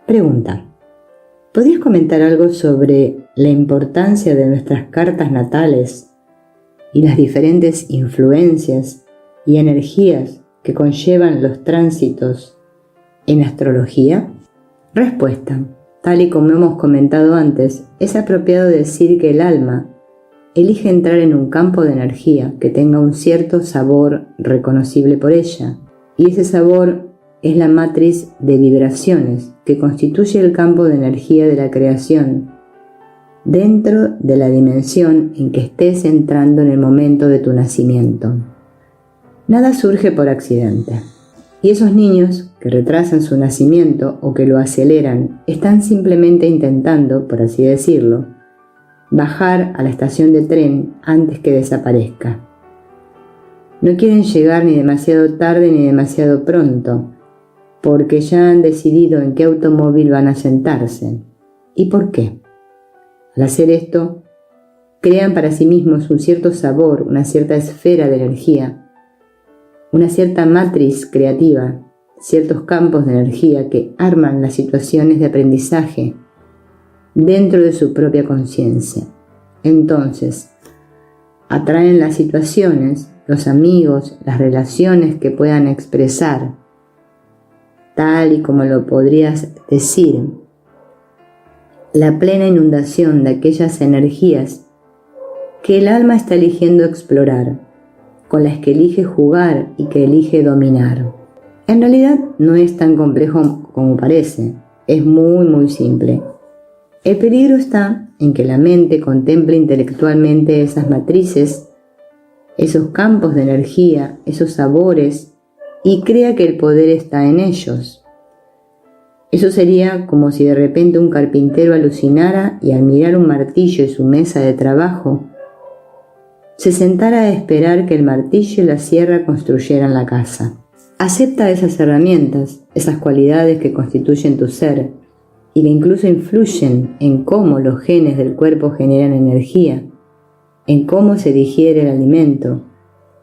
Pregunta: ¿podrías comentar algo sobre la importancia de nuestras cartas natales y las diferentes influencias y energías que conllevan los tránsitos en astrología? Respuesta: tal y como hemos comentado antes, es apropiado decir que el alma elige entrar en un campo de energía que tenga un cierto sabor reconocible por ella, y ese sabor es la matriz de vibraciones que constituye el campo de energía de la creación dentro de la dimensión en que estés entrando en el momento de tu nacimiento. Nada surge por accidente, y esos niños que retrasan su nacimiento o que lo aceleran están simplemente intentando, por así decirlo, bajar a la estación de tren antes que desaparezca. No quieren llegar ni demasiado tarde ni demasiado pronto, porque ya han decidido en qué automóvil van a sentarse. ¿Y por qué? Al hacer esto, crean para sí mismos un cierto sabor, una cierta esfera de energía, una cierta matriz creativa, ciertos campos de energía que arman las situaciones de aprendizaje dentro de su propia conciencia. Entonces, atraen las situaciones, los amigos, las relaciones que puedan expresar, tal y como lo podrías decir, la plena inundación de aquellas energías que el alma está eligiendo explorar, con las que elige jugar y que elige dominar. En realidad no es tan complejo como parece, es muy simple. El peligro está en que la mente contemple intelectualmente esas matrices, esos campos de energía, esos sabores, y crea que el poder está en ellos. Eso sería como si de repente un carpintero alucinara y al mirar un martillo y su mesa de trabajo, se sentara a esperar que el martillo y la sierra construyeran la casa. Acepta esas herramientas, esas cualidades que constituyen tu ser y que incluso influyen en cómo los genes del cuerpo generan energía, en cómo se digiere el alimento,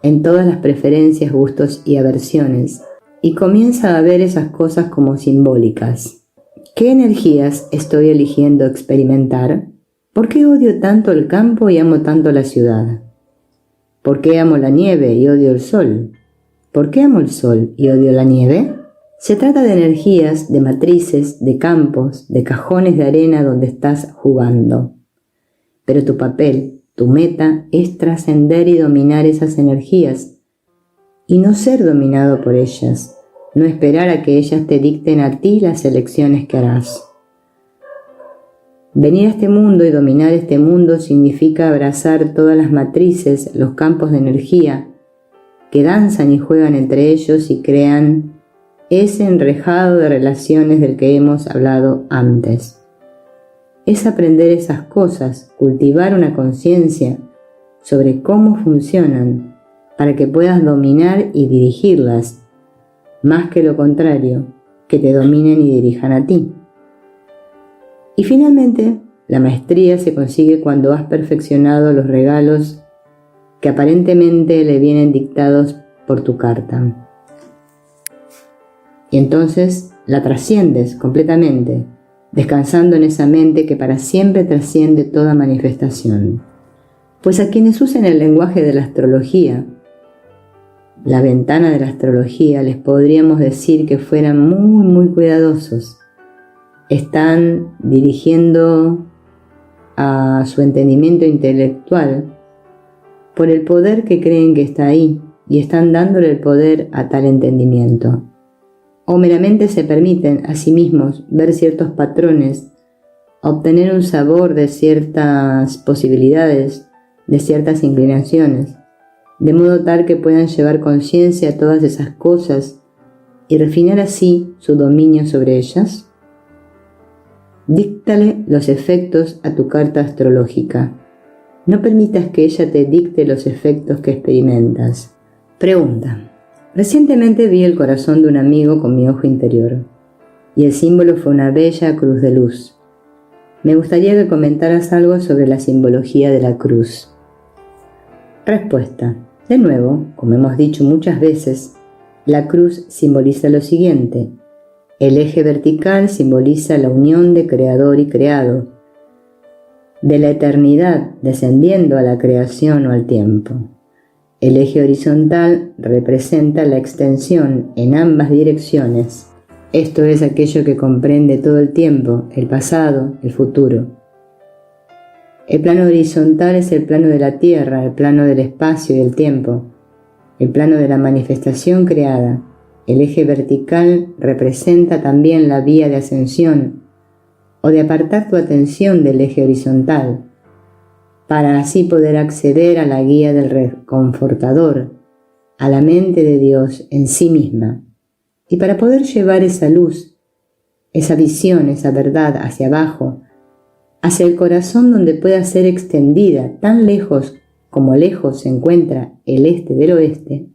en todas las preferencias, gustos y aversiones, y comienza a ver esas cosas como simbólicas. ¿Qué energías estoy eligiendo experimentar? ¿Por qué odio tanto el campo y amo tanto la ciudad? ¿Por qué amo la nieve y odio el sol? ¿Por qué amo el sol y odio la nieve? Se trata de energías, de matrices, de campos, de cajones de arena donde estás jugando. Pero tu papel, tu meta es trascender y dominar esas energías y no ser dominado por ellas, no esperar a que ellas te dicten a ti las elecciones que harás. Venir a este mundo y dominar este mundo significa abrazar todas las matrices, los campos de energía que danzan y juegan entre ellos y crean ese enrejado de relaciones del que hemos hablado antes. Es aprender esas cosas, cultivar una conciencia sobre cómo funcionan para que puedas dominar y dirigirlas, más que lo contrario, que te dominen y dirijan a ti. Y finalmente, la maestría se consigue cuando has perfeccionado los regalos que aparentemente le vienen dictados por tu carta. Y entonces la trasciendes completamente, descansando en esa mente que para siempre trasciende toda manifestación. Pues a quienes usen el lenguaje de la astrología, la ventana de la astrología, les podríamos decir que fueran muy cuidadosos. Están dirigiendo a su entendimiento intelectual por el poder que creen que está ahí y están dándole el poder a tal entendimiento. O meramente se permiten a sí mismos ver ciertos patrones, obtener un sabor de ciertas posibilidades, de ciertas inclinaciones, de modo tal que puedan llevar conciencia a todas esas cosas y refinar así su dominio sobre ellas. Díctale los efectos a tu carta astrológica. No permitas que ella te dicte los efectos que experimentas. Pregunta: recientemente vi el corazón de un amigo con mi ojo interior, y el símbolo fue una bella cruz de luz. Me gustaría que comentaras algo sobre la simbología de la cruz. Respuesta: de nuevo, como hemos dicho muchas veces, la cruz simboliza lo siguiente: El eje vertical simboliza la unión de creador y creado, de la eternidad descendiendo a la creación o al tiempo. El eje horizontal representa la extensión en ambas direcciones. Esto es aquello que comprende todo el tiempo, el pasado, el futuro. El plano horizontal es el plano de la tierra, el plano del espacio y el tiempo, el plano de la manifestación creada. El eje vertical representa también la vía de ascensión o de apartar tu atención del eje horizontal, para así poder acceder a la guía del Reconfortador, a la mente de Dios en sí misma, y para poder llevar esa luz, esa visión, esa verdad hacia abajo, hacia el corazón donde pueda ser extendida tan lejos como lejos se encuentra el este del oeste,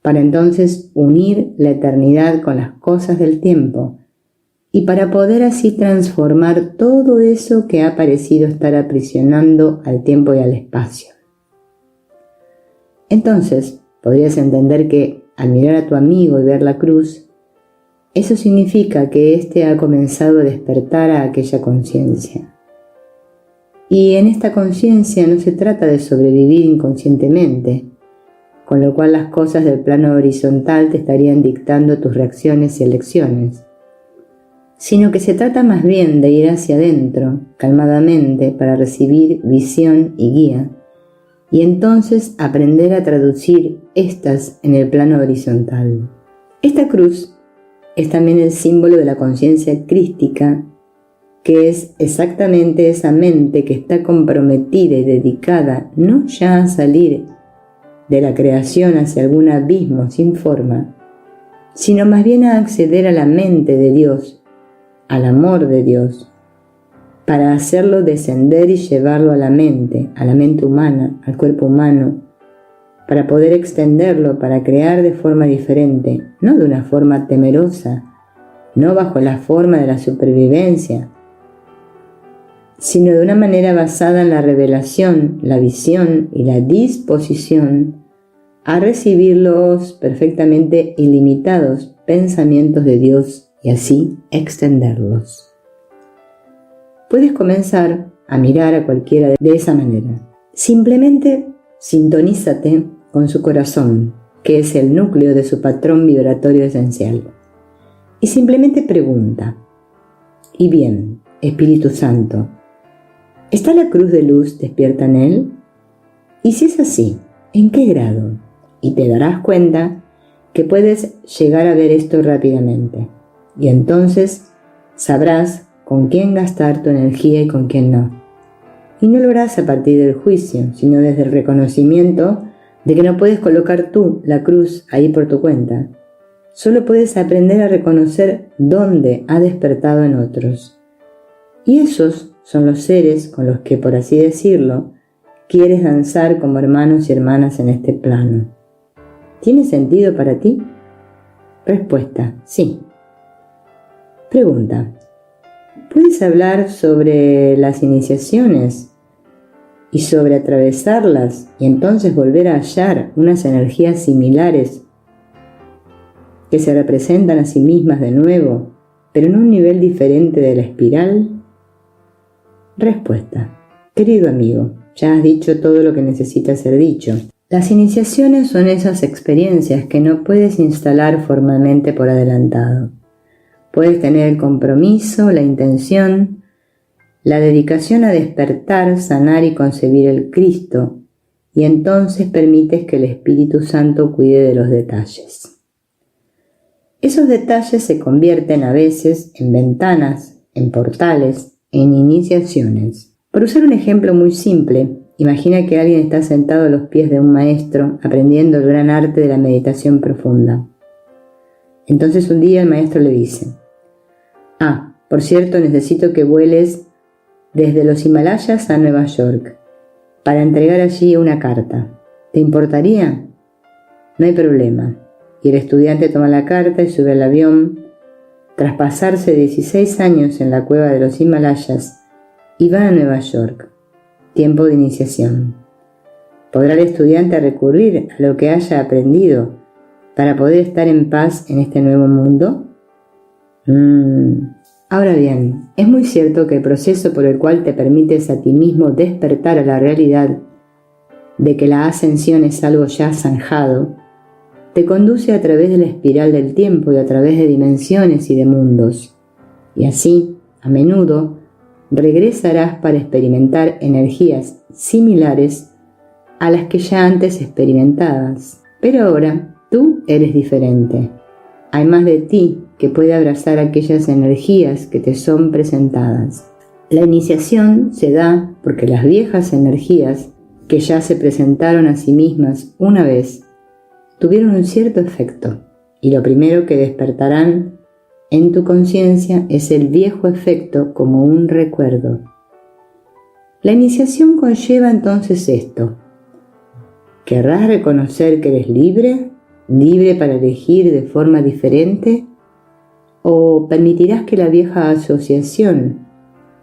para entonces unir la eternidad con las cosas del tiempo y para poder así transformar todo eso que ha parecido estar aprisionando al tiempo y al espacio. Entonces, podrías entender que al mirar a tu amigo y ver la cruz, eso significa que éste ha comenzado a despertar a aquella conciencia. Y en esta conciencia no se trata de sobrevivir inconscientemente, con lo cual las cosas del plano horizontal te estarían dictando tus reacciones y elecciones, sino que se trata más bien de ir hacia adentro, calmadamente, para recibir visión y guía, y entonces aprender a traducir estas en el plano horizontal. Esta cruz es también el símbolo de la conciencia crística, que es exactamente esa mente que está comprometida y dedicada no ya a salir de la creación hacia algún abismo sin forma, sino más bien a acceder a la mente de Dios, al amor de Dios, para hacerlo descender y llevarlo a la mente humana, al cuerpo humano, para poder extenderlo, para crear de forma diferente, no de una forma temerosa, no bajo la forma de la supervivencia, sino de una manera basada en la revelación, la visión y la disposición a recibir los perfectamente ilimitados pensamientos de Dios y así extenderlos. Puedes comenzar a mirar a cualquiera de esa manera. Simplemente sintonízate con su corazón, que es el núcleo de su patrón vibratorio esencial. Y simplemente pregunta: ¿y bien, Espíritu Santo, está la cruz de luz despierta en él? Y si es así, ¿en qué grado? Y te darás cuenta que puedes llegar a ver esto rápidamente. Y entonces sabrás con quién gastar tu energía y con quién no. Y no lo harás a partir del juicio, sino desde el reconocimiento de que no puedes colocar tú la cruz ahí por tu cuenta. Solo puedes aprender a reconocer dónde ha despertado en otros. Y esos son los seres con los que, por así decirlo, quieres danzar como hermanos y hermanas en este plano. ¿Tiene sentido para ti? Respuesta: sí. Pregunta: ¿puedes hablar sobre las iniciaciones y sobre atravesarlas y entonces volver a hallar unas energías similares que se representan a sí mismas de nuevo, pero en un nivel diferente de la espiral? Respuesta: querido amigo, ya has dicho todo lo que necesita ser dicho. Las iniciaciones son esas experiencias que no puedes instalar formalmente por adelantado. Puedes tener el compromiso, la intención, la dedicación a despertar, sanar y concebir el Cristo, y entonces permites que el Espíritu Santo cuide de los detalles. Esos detalles se convierten a veces en ventanas, en portales, en iniciaciones. Por usar un ejemplo muy simple, imagina que alguien está sentado a los pies de un maestro aprendiendo el gran arte de la meditación profunda. Entonces un día el maestro le dice: por cierto, necesito que vueles desde los Himalayas a Nueva York para entregar allí una carta. ¿Te importaría? No hay problema. Y el estudiante toma la carta y sube al avión, tras pasarse 16 años en la cueva de los Himalayas, y va a Nueva York. Tiempo de iniciación. ¿Podrá el estudiante recurrir a lo que haya aprendido para poder estar en paz en este nuevo mundo? Ahora bien, es muy cierto que el proceso por el cual te permites a ti mismo despertar a la realidad de que la ascensión es algo ya zanjado, te conduce a través de la espiral del tiempo y a través de dimensiones y de mundos. Y así, a menudo, regresarás para experimentar energías similares a las que ya antes experimentabas. Pero ahora, tú eres diferente. Hay más de ti que puede abrazar aquellas energías que te son presentadas. La iniciación se da porque las viejas energías que ya se presentaron a sí mismas una vez tuvieron un cierto efecto, y lo primero que despertarán en tu conciencia es el viejo efecto como un recuerdo. La iniciación conlleva entonces esto. ¿Querrás reconocer que eres libre? ¿Libre para elegir de forma diferente? ¿O permitirás que la vieja asociación,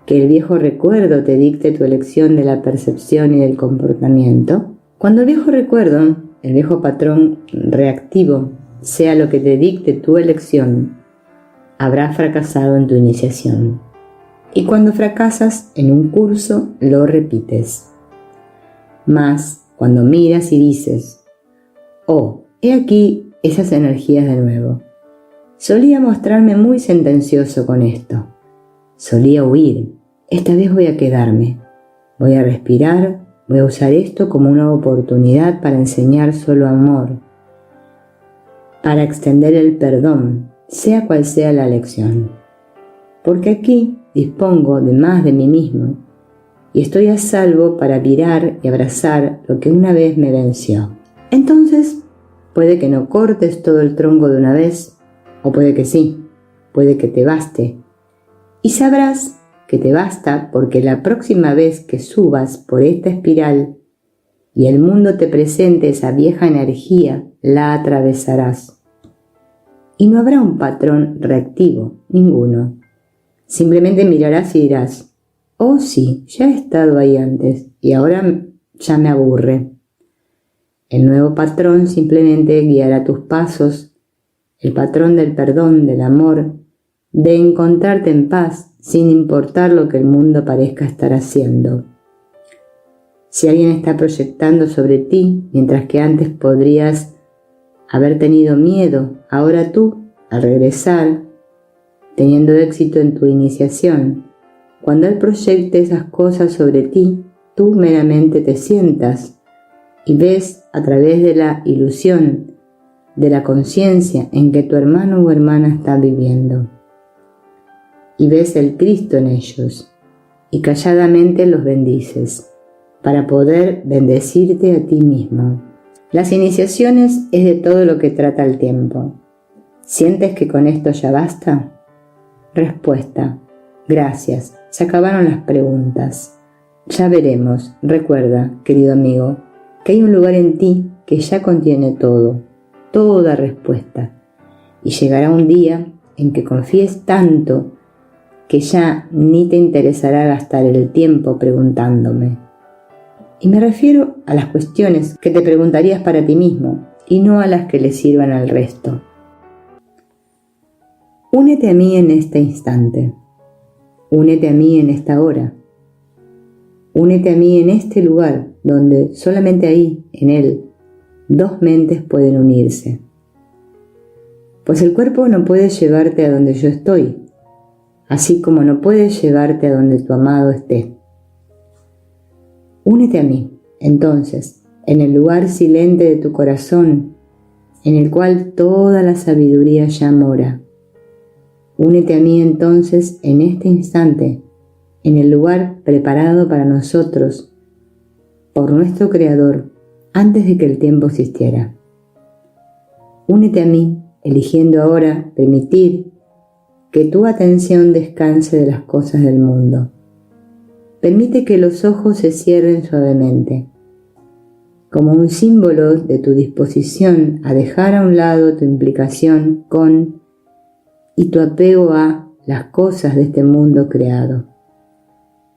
que el viejo recuerdo te dicte tu elección de la percepción y del comportamiento? Cuando el viejo recuerdo, el viejo patrón reactivo, sea lo que te dicte tu elección, habrás fracasado en tu iniciación. Y cuando fracasas en un curso, lo repites. Mas, cuando miras y dices, oh, he aquí esas energías de nuevo. Solía mostrarme muy sentencioso con esto. Solía huir. Esta vez voy a quedarme. Voy a respirar. Voy a usar esto como una oportunidad para enseñar solo amor, para extender el perdón, sea cual sea la lección. Porque aquí dispongo de más de mí mismo y estoy a salvo para mirar y abrazar lo que una vez me venció. Entonces, puede que no cortes todo el tronco de una vez, o puede que sí, puede que te baste. Y sabrás que te basta porque la próxima vez que subas por esta espiral y el mundo te presente esa vieja energía, la atravesarás. Y no habrá un patrón reactivo, ninguno. Simplemente mirarás y dirás, oh sí, ya he estado ahí antes y ahora ya me aburre. El nuevo patrón simplemente guiará tus pasos, el patrón del perdón, del amor, de encontrarte en paz sin importar lo que el mundo parezca estar haciendo. Si alguien está proyectando sobre ti, mientras que antes podrías haber tenido miedo, ahora tú, al regresar, teniendo éxito en tu iniciación, cuando él proyecte esas cosas sobre ti, tú meramente te sientas y ves a través de la ilusión, de la conciencia en que tu hermano o hermana está viviendo. Y ves el Cristo en ellos, y calladamente los bendices, para poder bendecirte a ti mismo. Las iniciaciones es de todo lo que trata el tiempo. ¿Sientes que con esto ya basta? Respuesta: gracias, se acabaron las preguntas. Ya veremos, recuerda, querido amigo, que hay un lugar en ti que ya contiene todo, toda respuesta, y llegará un día en que confíes tanto que ya ni te interesará gastar el tiempo preguntándome. Y me refiero a las cuestiones que te preguntarías para ti mismo y no a las que le sirvan al resto. Únete a mí en este instante. Únete a mí en esta hora. Únete a mí en este lugar donde solamente ahí, en él, dos mentes pueden unirse. Pues el cuerpo no puede llevarte a donde yo estoy, así como no puedes llevarte a donde tu amado esté. Únete a mí, entonces, en el lugar silente de tu corazón, en el cual toda la sabiduría ya mora. Únete a mí entonces en este instante, en el lugar preparado para nosotros, por nuestro Creador, antes de que el tiempo existiera. Únete a mí, eligiendo ahora permitir que tu atención descanse de las cosas del mundo. Permite que los ojos se cierren suavemente, como un símbolo de tu disposición a dejar a un lado tu implicación con y tu apego a las cosas de este mundo creado.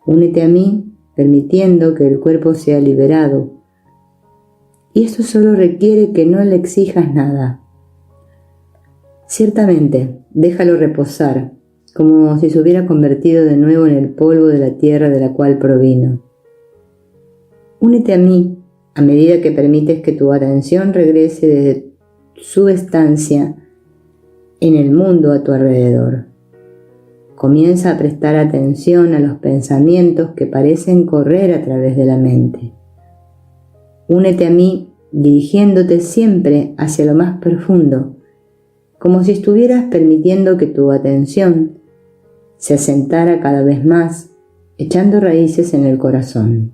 Únete a mí, permitiendo que el cuerpo sea liberado. Y esto solo requiere que no le exijas nada. Ciertamente, déjalo reposar, como si se hubiera convertido de nuevo en el polvo de la tierra de la cual provino. Únete a mí a medida que permites que tu atención regrese desde su estancia en el mundo a tu alrededor. Comienza a prestar atención a los pensamientos que parecen correr a través de la mente. Únete a mí dirigiéndote siempre hacia lo más profundo, como si estuvieras permitiendo que tu atención se asentara cada vez más, echando raíces en el corazón.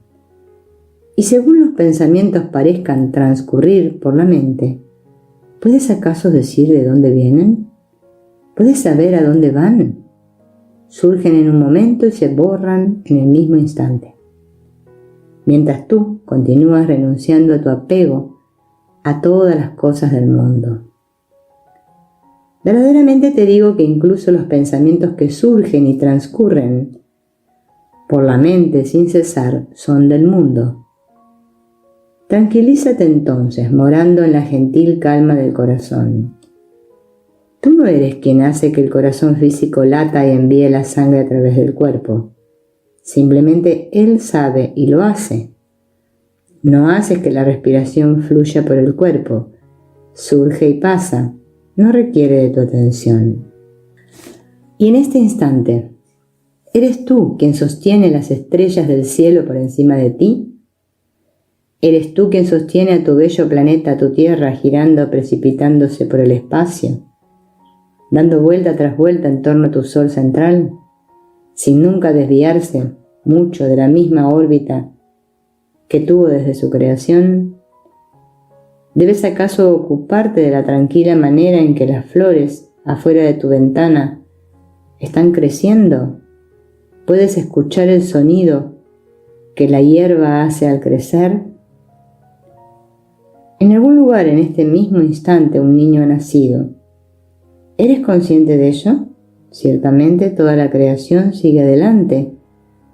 Y según los pensamientos parezcan transcurrir por la mente, ¿puedes acaso decir de dónde vienen? ¿Puedes saber a dónde van? Surgen en un momento y se borran en el mismo instante. Mientras tú continúas renunciando a tu apego a todas las cosas del mundo. Verdaderamente te digo que incluso los pensamientos que surgen y transcurren por la mente sin cesar son del mundo. Tranquilízate entonces, morando en la gentil calma del corazón. Tú no eres quien hace que el corazón físico lata y envíe la sangre a través del cuerpo. Simplemente Él sabe y lo hace. No haces que la respiración fluya por el cuerpo. Surge y pasa. No requiere de tu atención. Y en este instante, ¿eres tú quien sostiene las estrellas del cielo por encima de ti? ¿Eres tú quien sostiene a tu bello planeta, tu Tierra, girando, precipitándose por el espacio, dando vuelta tras vuelta en torno a tu Sol central, sin nunca desviarse mucho de la misma órbita que tuvo desde su creación? ¿Debes acaso ocuparte de la tranquila manera en que las flores afuera de tu ventana están creciendo? ¿Puedes escuchar el sonido que la hierba hace al crecer? En algún lugar en este mismo instante un niño ha nacido. ¿Eres consciente de ello? Ciertamente toda la creación sigue adelante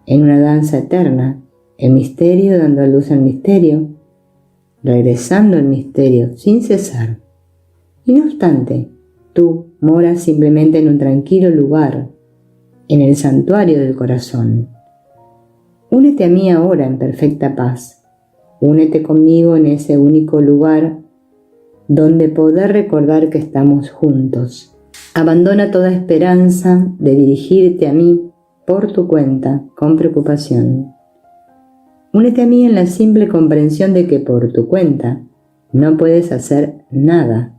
en una danza eterna, el misterio dando a luz al misterio, regresando al misterio sin cesar. Y no obstante, tú moras simplemente en un tranquilo lugar, en el santuario del corazón. Únete a mí ahora en perfecta paz. Únete conmigo en ese único lugar donde poder recordar que estamos juntos. Abandona toda esperanza de dirigirte a mí por tu cuenta con preocupación. Únete a mí en la simple comprensión de que por tu cuenta no puedes hacer nada.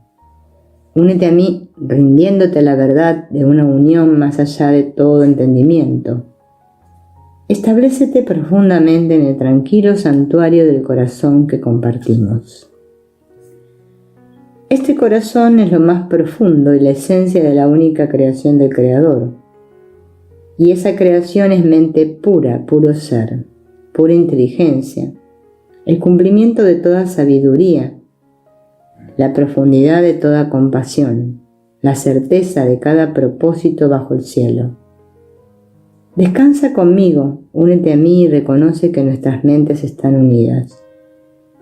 Únete a mí rindiéndote a la verdad de una unión más allá de todo entendimiento. Establécete profundamente en el tranquilo santuario del corazón que compartimos. Este corazón es lo más profundo y la esencia de la única creación del Creador. Y esa creación es mente pura, puro ser, pura inteligencia, el cumplimiento de toda sabiduría, la profundidad de toda compasión, la certeza de cada propósito bajo el cielo. Descansa conmigo, únete a mí y reconoce que nuestras mentes están unidas.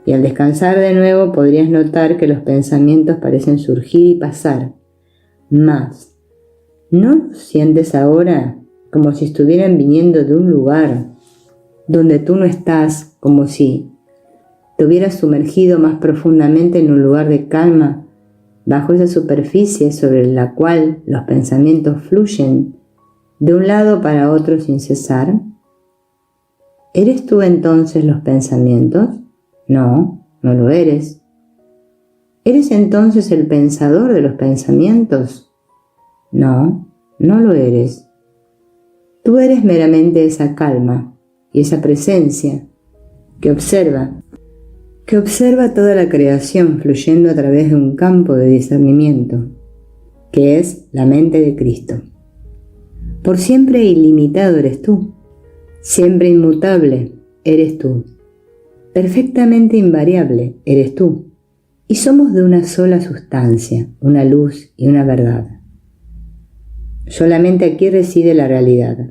Y al descansar de nuevo podrías notar que los pensamientos parecen surgir y pasar. Mas, ¿no los sientes ahora como si estuvieran viniendo de un lugar donde tú no estás, como si te hubieras sumergido más profundamente en un lugar de calma, bajo esa superficie sobre la cual los pensamientos fluyen de un lado para otro sin cesar? ¿Eres tú entonces los pensamientos? No, no lo eres. ¿Eres entonces el pensador de los pensamientos? No, no lo eres. Tú eres meramente esa calma y esa presencia que observa toda la creación fluyendo a través de un campo de discernimiento, que es la mente de Cristo. Por siempre ilimitado eres tú, siempre inmutable eres tú, perfectamente invariable eres tú, y somos de una sola sustancia, una luz y una verdad. Solamente aquí reside la realidad.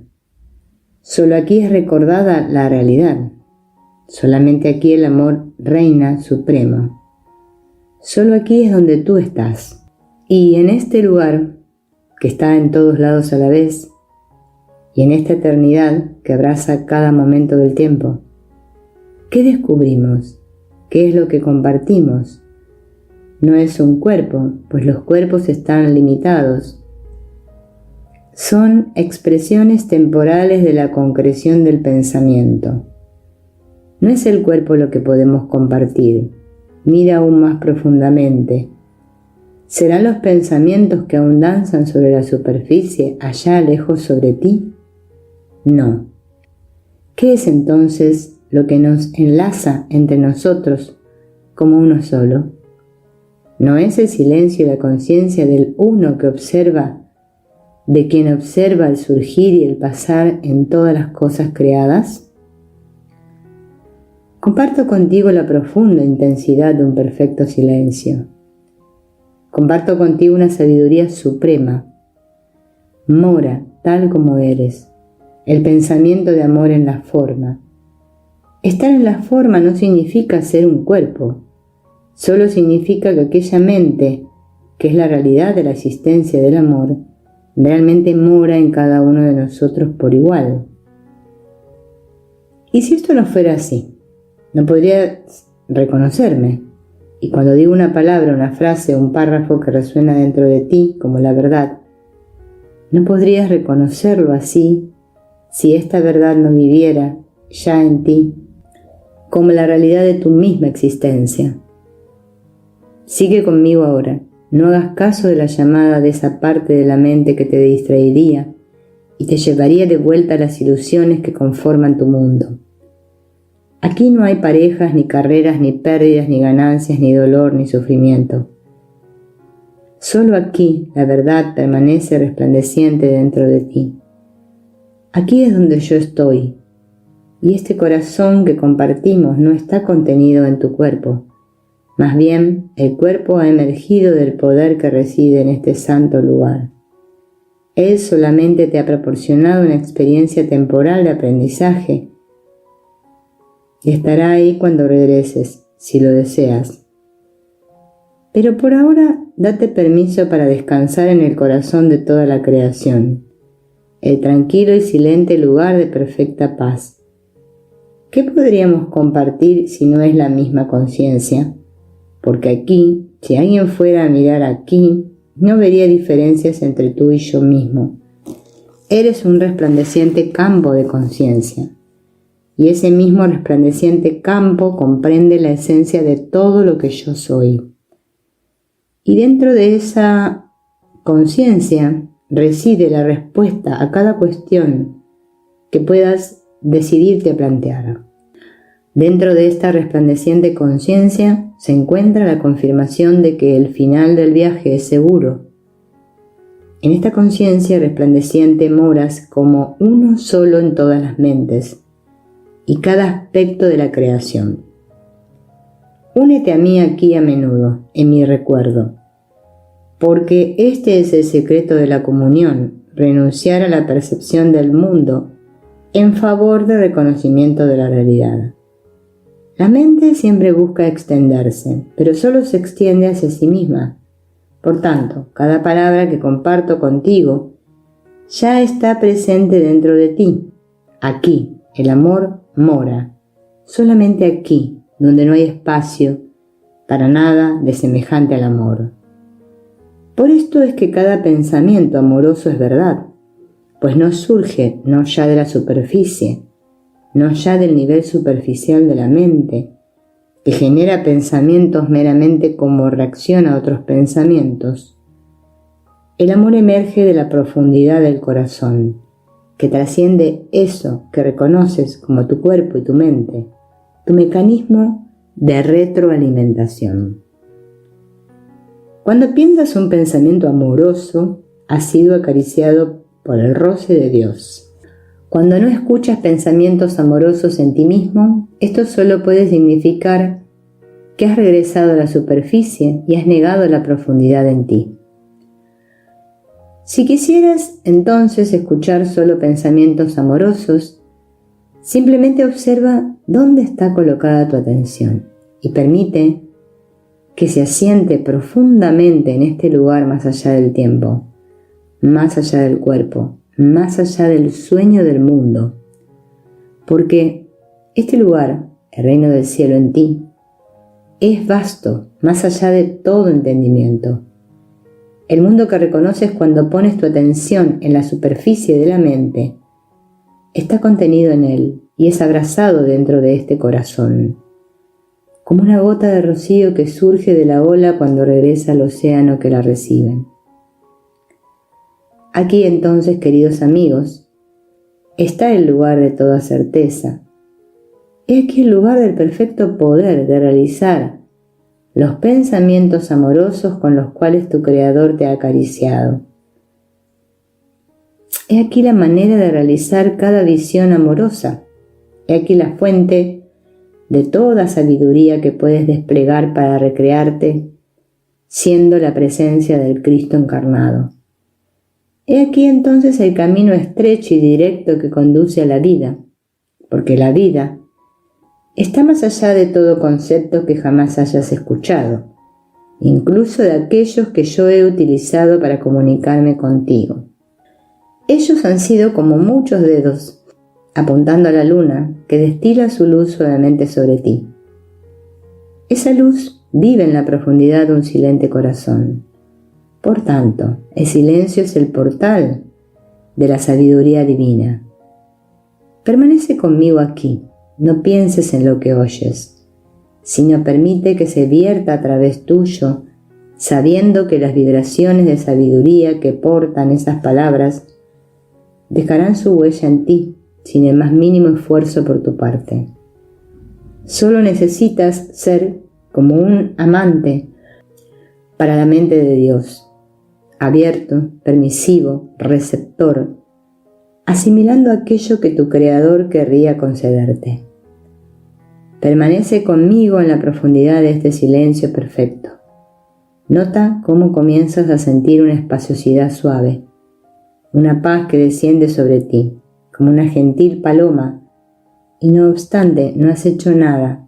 Solo aquí es recordada la realidad. Solamente aquí el amor reina supremo. Solo aquí es donde tú estás. Y en este lugar, que está en todos lados a la vez, y en esta eternidad que abraza cada momento del tiempo, ¿qué descubrimos? ¿Qué es lo que compartimos? No es un cuerpo, pues los cuerpos están limitados. Son expresiones temporales de la concreción del pensamiento. No es el cuerpo lo que podemos compartir. Mira aún más profundamente. ¿Serán los pensamientos que aún danzan sobre la superficie, allá lejos sobre ti? No. ¿Qué es entonces lo que nos enlaza entre nosotros como uno solo? ¿No es el silencio y la conciencia del uno que observa, de quien observa el surgir y el pasar en todas las cosas creadas? Comparto contigo la profunda intensidad de un perfecto silencio. Comparto contigo una sabiduría suprema. Mora tal como eres, el pensamiento de amor en la forma. Estar en la forma no significa ser un cuerpo, solo significa que aquella mente, que es la realidad de la existencia del amor, realmente mora en cada uno de nosotros por igual. ¿Y si esto no fuera así? No podrías reconocerme. Y cuando digo una palabra, una frase o un párrafo que resuena dentro de ti como la verdad, ¿no podrías reconocerlo así si esta verdad no viviera ya en ti como la realidad de tu misma existencia? Sigue conmigo ahora. No hagas caso de la llamada de esa parte de la mente que te distraería y te llevaría de vuelta a las ilusiones que conforman tu mundo. Aquí no hay parejas, ni carreras, ni pérdidas, ni ganancias, ni dolor, ni sufrimiento. Solo aquí la verdad permanece resplandeciente dentro de ti. Aquí es donde yo estoy, y este corazón que compartimos no está contenido en tu cuerpo. Más bien, el cuerpo ha emergido del poder que reside en este santo lugar. Él solamente te ha proporcionado una experiencia temporal de aprendizaje y estará ahí cuando regreses, si lo deseas. Pero por ahora, date permiso para descansar en el corazón de toda la creación, el tranquilo y silente lugar de perfecta paz. ¿Qué podríamos compartir si no es la misma conciencia? Porque aquí, si alguien fuera a mirar aquí, no vería diferencias entre tú y yo mismo. Eres un resplandeciente campo de conciencia. Y ese mismo resplandeciente campo comprende la esencia de todo lo que yo soy. Y dentro de esa conciencia reside la respuesta a cada cuestión que puedas decidirte a plantear. Dentro de esta resplandeciente conciencia se encuentra la confirmación de que el final del viaje es seguro. En esta conciencia resplandeciente moras como uno solo en todas las mentes y cada aspecto de la creación. Únete a mí aquí a menudo, en mi recuerdo, porque este es el secreto de la comunión, renunciar a la percepción del mundo en favor del reconocimiento de la realidad. La mente siempre busca extenderse, pero solo se extiende hacia sí misma. Por tanto, cada palabra que comparto contigo ya está presente dentro de ti. Aquí, el amor mora, solamente aquí, donde no hay espacio para nada de semejante al amor. Por esto es que cada pensamiento amoroso es verdad, pues no surge no ya de la superficie, no ya del nivel superficial de la mente, que genera pensamientos meramente como reacción a otros pensamientos. El amor emerge de la profundidad del corazón, que trasciende eso que reconoces como tu cuerpo y tu mente, tu mecanismo de retroalimentación. Cuando piensas un pensamiento amoroso, has sido acariciado por el roce de Dios. Cuando no escuchas pensamientos amorosos en ti mismo, esto solo puede significar que has regresado a la superficie y has negado la profundidad en ti. Si quisieras entonces escuchar solo pensamientos amorosos, simplemente observa dónde está colocada tu atención y permite que se asiente profundamente en este lugar más allá del tiempo, más allá del cuerpo, más allá del sueño del mundo. Porque este lugar, el reino del cielo en ti, es vasto, más allá de todo entendimiento. El mundo que reconoces cuando pones tu atención en la superficie de la mente está contenido en él y es abrazado dentro de este corazón, como una gota de rocío que surge de la ola cuando regresa al océano que la recibe. Aquí entonces, queridos amigos, está el lugar de toda certeza. He aquí el lugar del perfecto poder de realizar los pensamientos amorosos con los cuales tu Creador te ha acariciado. He aquí la manera de realizar cada visión amorosa. He aquí la fuente de toda sabiduría que puedes desplegar para recrearte, siendo la presencia del Cristo encarnado. He aquí entonces el camino estrecho y directo que conduce a la vida, porque la vida está más allá de todo concepto que jamás hayas escuchado, incluso de aquellos que yo he utilizado para comunicarme contigo. Ellos han sido como muchos dedos, apuntando a la luna, que destila su luz suavemente sobre ti. Esa luz vive en la profundidad de un silente corazón. Por tanto, el silencio es el portal de la sabiduría divina. Permanece conmigo aquí. No pienses en lo que oyes, sino permite que se vierta a través tuyo, sabiendo que las vibraciones de sabiduría que portan esas palabras dejarán su huella en ti sin el más mínimo esfuerzo por tu parte. Solo necesitas ser como un amante para la mente de Dios, abierto, permisivo, receptor, asimilando aquello que tu Creador querría concederte. Permanece conmigo en la profundidad de este silencio perfecto. Nota cómo comienzas a sentir una espaciosidad suave, una paz que desciende sobre ti, como una gentil paloma, y no obstante no has hecho nada.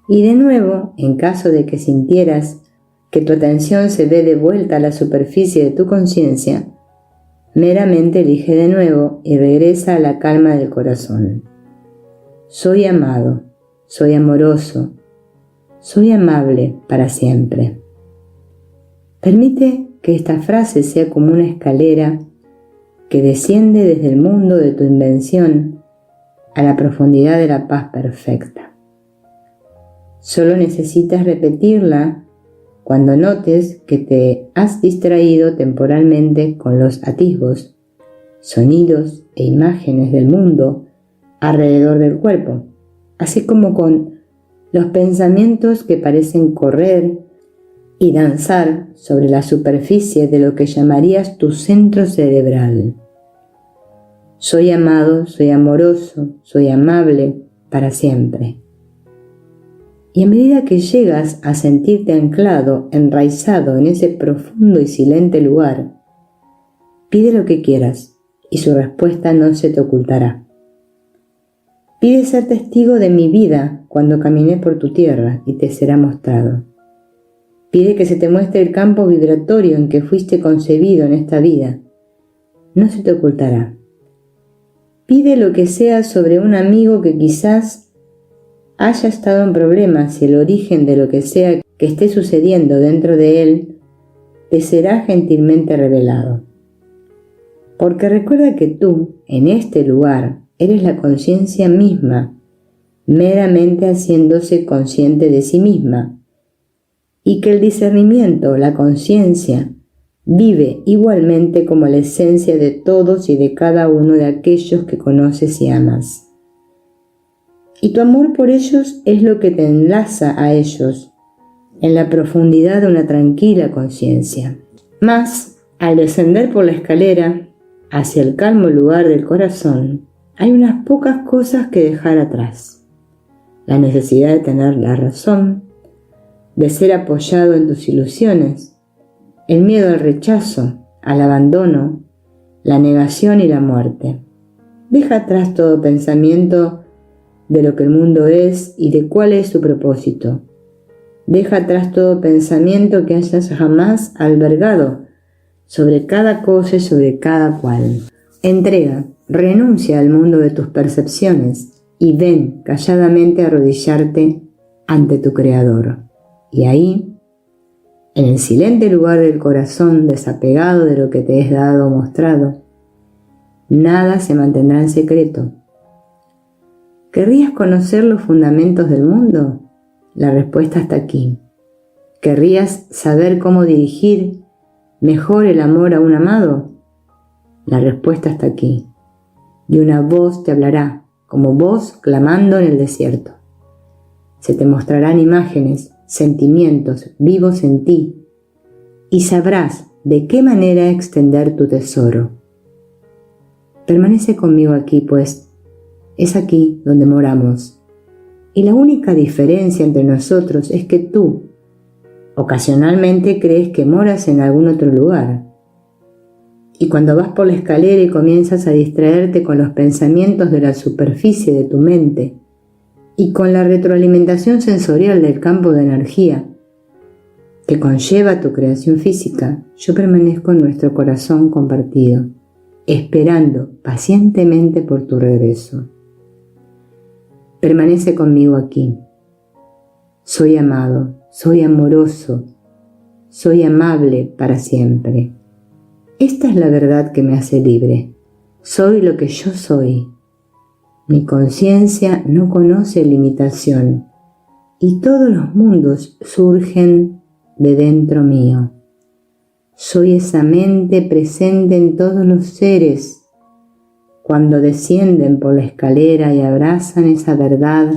Y de nuevo, en caso de que sintieras que tu atención se ve de vuelta a la superficie de tu conciencia, meramente elige de nuevo y regresa a la calma del corazón. Soy amado, soy amoroso, soy amable para siempre. Permite que esta frase sea como una escalera que desciende desde el mundo de tu invención a la profundidad de la paz perfecta. Solo necesitas repetirla cuando notes que te has distraído temporalmente con los atisbos, sonidos e imágenes del mundo alrededor del cuerpo, así como con los pensamientos que parecen correr y danzar sobre la superficie de lo que llamarías tu centro cerebral. Soy amado, soy amoroso, soy amable para siempre. Y a medida que llegas a sentirte anclado, enraizado en ese profundo y silente lugar, pide lo que quieras y su respuesta no se te ocultará. Pide ser testigo de mi vida cuando caminé por tu tierra y te será mostrado. Pide que se te muestre el campo vibratorio en que fuiste concebido en esta vida. No se te ocultará. Pide lo que sea sobre un amigo que quizás haya estado en problemas y el origen de lo que sea que esté sucediendo dentro de él te será gentilmente revelado. Porque recuerda que tú, en este lugar, eres la conciencia misma, meramente haciéndose consciente de sí misma, y que el discernimiento, la conciencia, vive igualmente como la esencia de todos y de cada uno de aquellos que conoces y amas. Y tu amor por ellos es lo que te enlaza a ellos en la profundidad de una tranquila conciencia. Mas, al descender por la escalera hacia el calmo lugar del corazón, hay unas pocas cosas que dejar atrás. La necesidad de tener la razón, de ser apoyado en tus ilusiones, el miedo al rechazo, al abandono, la negación y la muerte. Deja atrás todo pensamiento de lo que el mundo es y de cuál es su propósito. Deja atrás todo pensamiento que hayas jamás albergado sobre cada cosa y sobre cada cual. Entrega, renuncia al mundo de tus percepciones y ven calladamente a arrodillarte ante tu Creador. Y ahí, en el silente lugar del corazón desapegado de lo que te es dado o mostrado, nada se mantendrá en secreto. ¿Querrías conocer los fundamentos del mundo? La respuesta está aquí. ¿Querrías saber cómo dirigir mejor el amor a un amado? La respuesta está aquí. Y una voz te hablará, como voz clamando en el desierto. Se te mostrarán imágenes, sentimientos vivos en ti, y sabrás de qué manera extender tu tesoro. Permanece conmigo aquí, pues es aquí donde moramos. Y la única diferencia entre nosotros es que tú, ocasionalmente crees que moras en algún otro lugar. Y cuando vas por la escalera y comienzas a distraerte con los pensamientos de la superficie de tu mente y con la retroalimentación sensorial del campo de energía que conlleva tu creación física, yo permanezco en nuestro corazón compartido, esperando pacientemente por tu regreso. Permanece conmigo aquí. Soy amado, soy amoroso, soy amable para siempre. Esta es la verdad que me hace libre. Soy lo que yo soy. Mi conciencia no conoce limitación y todos los mundos surgen de dentro mío. Soy esa mente presente en todos los seres cuando descienden por la escalera y abrazan esa verdad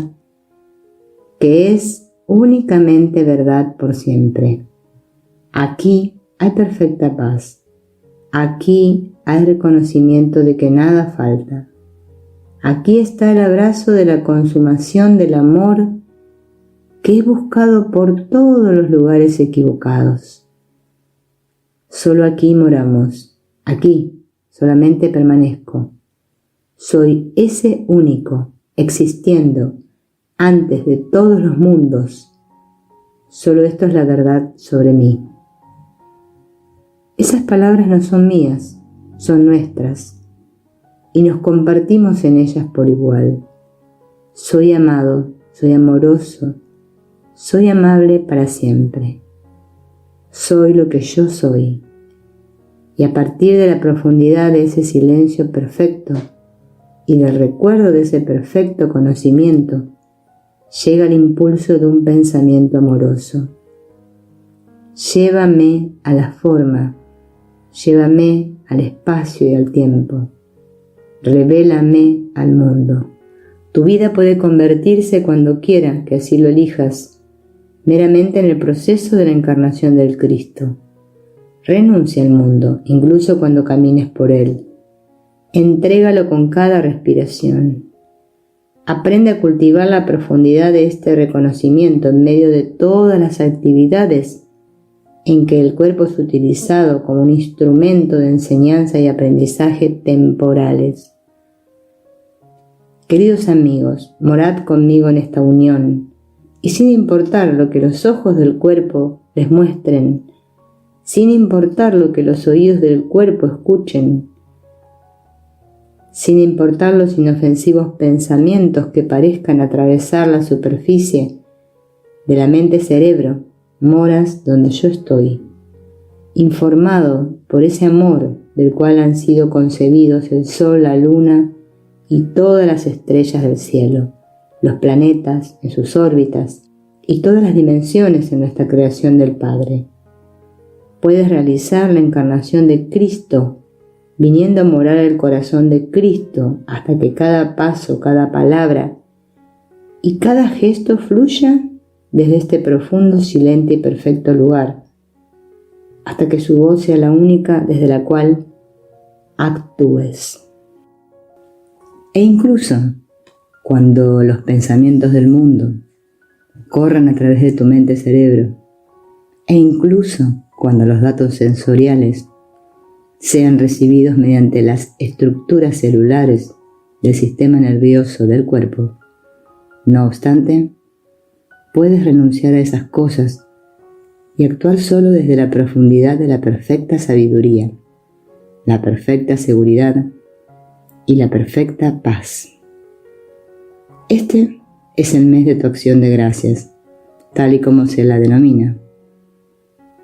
que es únicamente verdad por siempre. Aquí hay perfecta paz. Aquí hay reconocimiento de que nada falta. Aquí está el abrazo de la consumación del amor que he buscado por todos los lugares equivocados. Solo aquí moramos. Aquí solamente permanezco. Soy ese único, existiendo antes de todos los mundos. Solo esto es la verdad sobre mí. Esas palabras no son mías, son nuestras, y nos compartimos en ellas por igual. Soy amado, soy amoroso, soy amable para siempre. Soy lo que yo soy. Y a partir de la profundidad de ese silencio perfecto y del recuerdo de ese perfecto conocimiento, llega el impulso de un pensamiento amoroso. Llévame a la forma, llévame al espacio y al tiempo. Revélame al mundo. Tu vida puede convertirse cuando quiera que así lo elijas, meramente en el proceso de la encarnación del Cristo. Renuncia al mundo, incluso cuando camines por él. Entrégalo con cada respiración. Aprende a cultivar la profundidad de este reconocimiento en medio de todas las actividades en que el cuerpo es utilizado como un instrumento de enseñanza y aprendizaje temporales. Queridos amigos, morad conmigo en esta unión, y sin importar lo que los ojos del cuerpo les muestren, sin importar lo que los oídos del cuerpo escuchen, sin importar los inofensivos pensamientos que parezcan atravesar la superficie de la mente-cerebro, moras donde yo estoy, informado por ese amor del cual han sido concebidos el sol, la luna y todas las estrellas del cielo, los planetas en sus órbitas y todas las dimensiones en nuestra creación del Padre. Puedes realizar la encarnación de Cristo, viniendo a morar el corazón de Cristo hasta que cada paso, cada palabra y cada gesto fluya desde este profundo, silente y perfecto lugar, hasta que su voz sea la única desde la cual actúes. E incluso cuando los pensamientos del mundo corran a través de tu mente-cerebro, e incluso cuando los datos sensoriales sean recibidos mediante las estructuras celulares del sistema nervioso del cuerpo, no obstante, puedes renunciar a esas cosas y actuar solo desde la profundidad de la perfecta sabiduría, la perfecta seguridad y la perfecta paz. Este es el mes de tu acción de gracias, tal y como se la denomina.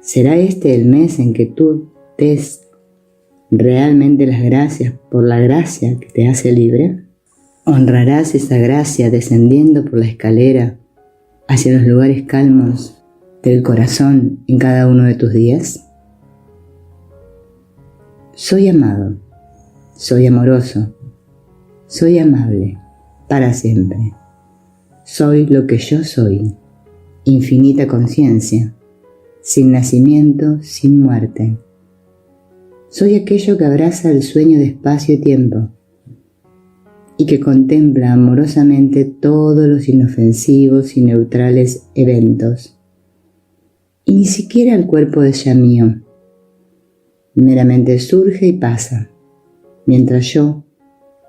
¿Será este el mes en que tú des realmente las gracias por la gracia que te hace libre? ¿Honrarás esa gracia descendiendo por la escalera hacia los lugares calmos del corazón en cada uno de tus días? Soy amado, soy amoroso, soy amable para siempre. Soy lo que yo soy, infinita conciencia, sin nacimiento, sin muerte. Soy aquello que abraza el sueño de espacio y tiempo y que contempla amorosamente todos los inofensivos y neutrales eventos. Y ni siquiera el cuerpo es ya mío. Meramente surge y pasa, mientras yo,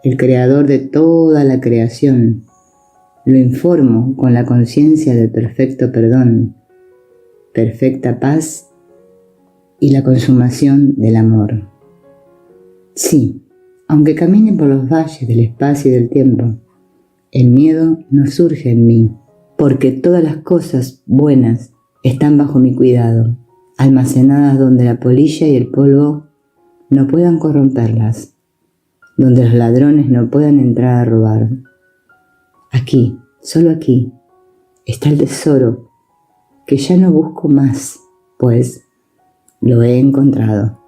el creador de toda la creación, lo informo con la conciencia del perfecto perdón, perfecta paz y la consumación del amor. Sí, aunque camine por los valles del espacio y del tiempo, el miedo no surge en mí, porque todas las cosas buenas están bajo mi cuidado, almacenadas donde la polilla y el polvo no puedan corromperlas, donde los ladrones no puedan entrar a robar. Aquí, solo aquí, está el tesoro que ya no busco más, pues lo he encontrado.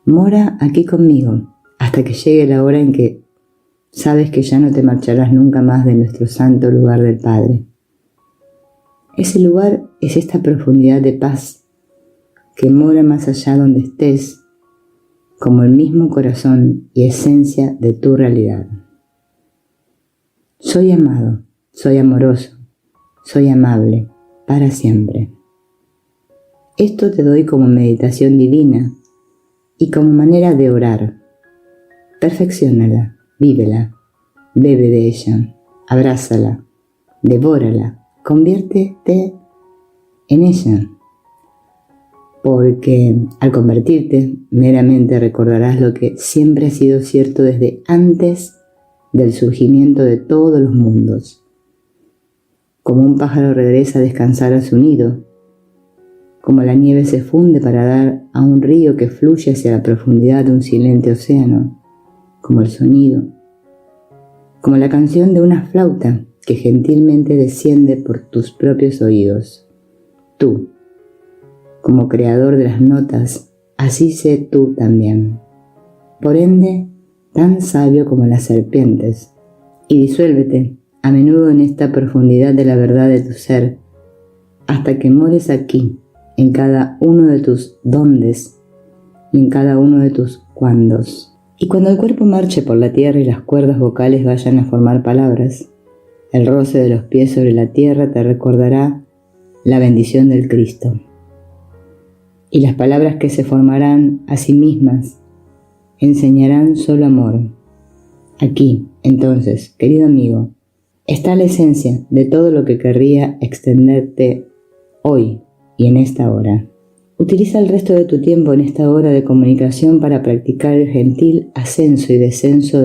Mora aquí conmigo hasta que llegue la hora en que sabes que ya no te marcharás nunca más de nuestro santo lugar del Padre. Ese lugar es esta profundidad de paz que mora más allá donde estés, como el mismo corazón y esencia de tu realidad. Soy amado, soy amoroso, soy amable, para siempre. Esto te doy como meditación divina y como manera de orar. Perfecciónala, vívela, bebe de ella, abrázala, devórala, conviértete en ella. Porque al convertirte, meramente recordarás lo que siempre ha sido cierto desde antes del surgimiento de todos los mundos. Como un pájaro regresa a descansar a su nido, como la nieve se funde para dar a un río que fluye hacia la profundidad de un silente océano, como el sonido, como la canción de una flauta que gentilmente desciende por tus propios oídos. Tú, como creador de las notas, así sé tú también. Por ende, tan sabio como las serpientes, y disuélvete a menudo en esta profundidad de la verdad de tu ser, hasta que mores aquí, en cada uno de tus dóndes y en cada uno de tus cuándos. Y cuando el cuerpo marche por la tierra y las cuerdas vocales vayan a formar palabras, el roce de los pies sobre la tierra te recordará la bendición del Cristo. Y las palabras que se formarán a sí mismas enseñarán solo amor. Aquí, entonces, querido amigo, está la esencia de todo lo que querría extenderte hoy y en esta hora. Utiliza el resto de tu tiempo en esta hora de comunicación para practicar el gentil ascenso y descenso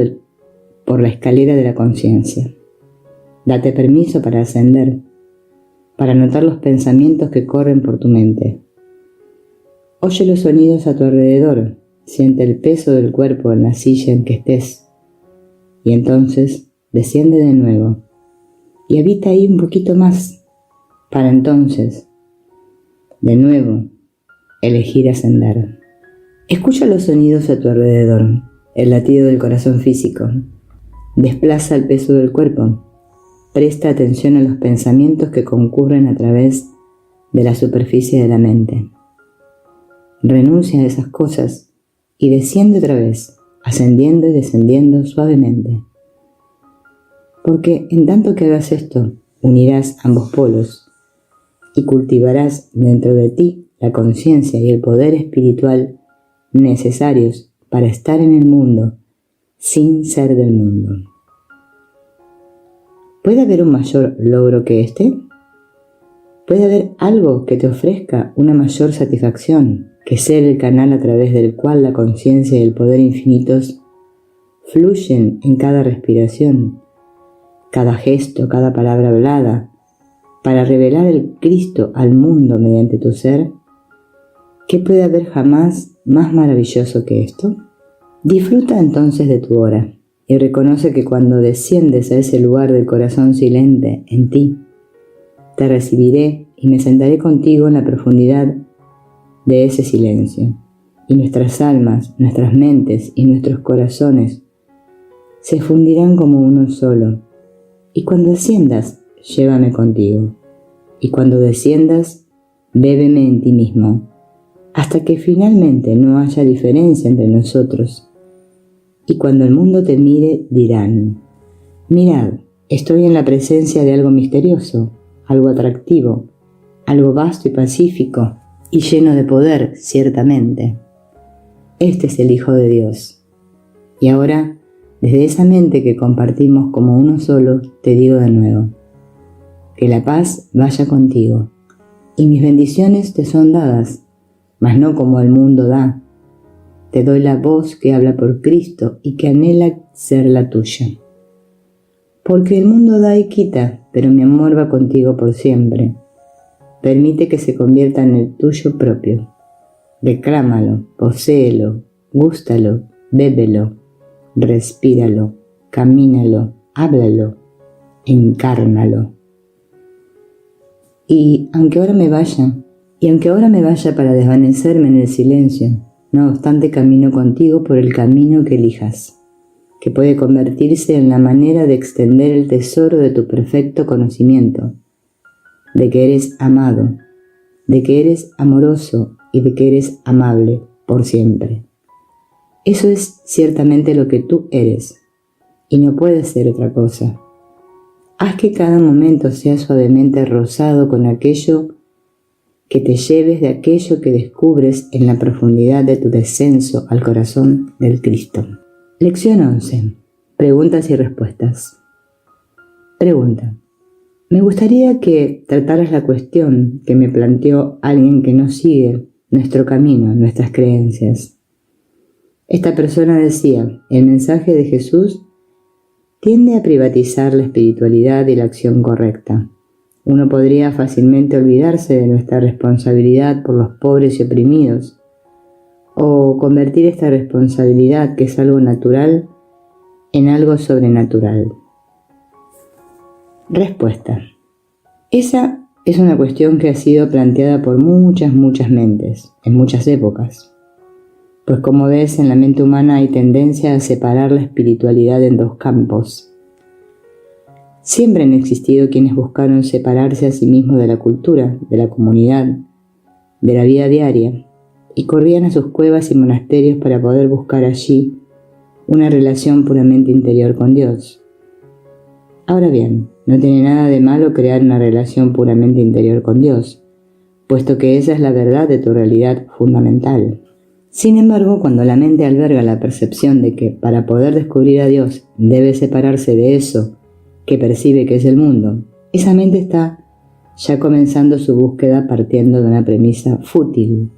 por la escalera de la conciencia. Date permiso para ascender, para notar los pensamientos que corren por tu mente. Oye los sonidos a tu alrededor, siente el peso del cuerpo en la silla en que estés, y entonces desciende de nuevo y habita ahí un poquito más, para entonces, de nuevo, elegir ascender. Escucha los sonidos a tu alrededor, el latido del corazón físico. Desplaza el peso del cuerpo. Presta atención a los pensamientos que concurren a través de la superficie de la mente. Renuncia a esas cosas y desciende otra vez, ascendiendo y descendiendo suavemente. Porque en tanto que hagas esto, unirás ambos polos y cultivarás dentro de ti la conciencia y el poder espiritual necesarios para estar en el mundo sin ser del mundo. ¿Puede haber un mayor logro que este? ¿Puede haber algo que te ofrezca una mayor satisfacción que ser el canal a través del cual la conciencia y el poder infinitos fluyen en cada respiración, cada gesto, cada palabra hablada, para revelar el Cristo al mundo mediante tu ser? ¿Qué puede haber jamás más maravilloso que esto? Disfruta entonces de tu hora y reconoce que cuando desciendes a ese lugar del corazón silente en ti, te recibiré y me sentaré contigo en la profundidad de ese silencio, y nuestras almas, nuestras mentes y nuestros corazones se fundirán como uno solo. Y cuando asciendas, llévame contigo, y cuando desciendas, bébeme en ti mismo, hasta que finalmente no haya diferencia entre nosotros. Y cuando el mundo te mire, dirán: mirad, estoy en la presencia de algo misterioso, algo atractivo, algo vasto y pacífico, y lleno de poder, ciertamente. Este es el Hijo de Dios. Y ahora, desde esa mente que compartimos como uno solo, te digo de nuevo: que la paz vaya contigo, y mis bendiciones te son dadas, mas no como el mundo da. Te doy la voz que habla por Cristo y que anhela ser la tuya. Porque el mundo da y quita, pero mi amor va contigo por siempre. Permite que se convierta en el tuyo propio. Reclámalo, poséelo, gústalo, bébelo, respíralo, camínalo, háblalo, encárnalo. Y aunque ahora me vaya para desvanecerme en el silencio, no obstante camino contigo por el camino que elijas, que puede convertirse en la manera de extender el tesoro de tu perfecto conocimiento, de que eres amado, de que eres amoroso y de que eres amable por siempre. Eso es ciertamente lo que tú eres, y no puede ser otra cosa. Haz que cada momento sea suavemente rozado con aquello que te lleves de aquello que descubres en la profundidad de tu descenso al corazón del Cristo. Lección 11. Preguntas y respuestas. Pregunta: me gustaría que trataras la cuestión que me planteó alguien que no sigue nuestro camino, nuestras creencias. Esta persona decía: el mensaje de Jesús tiende a privatizar la espiritualidad y la acción correcta. Uno podría fácilmente olvidarse de nuestra responsabilidad por los pobres y oprimidos, o convertir esta responsabilidad, que es algo natural, en algo sobrenatural. Respuesta: esa es una cuestión que ha sido planteada por muchas mentes, en muchas épocas. Pues como ves, en la mente humana hay tendencia a separar la espiritualidad en dos campos. Siempre han existido quienes buscaron separarse a sí mismos de la cultura, de la comunidad, de la vida diaria, y corrían a sus cuevas y monasterios para poder buscar allí una relación puramente interior con Dios. Ahora bien, no tiene nada de malo crear una relación puramente interior con Dios, puesto que esa es la verdad de tu realidad fundamental. Sin embargo, cuando la mente alberga la percepción de que para poder descubrir a Dios debe separarse de eso que percibe que es el mundo, esa mente está ya comenzando su búsqueda partiendo de una premisa fútil.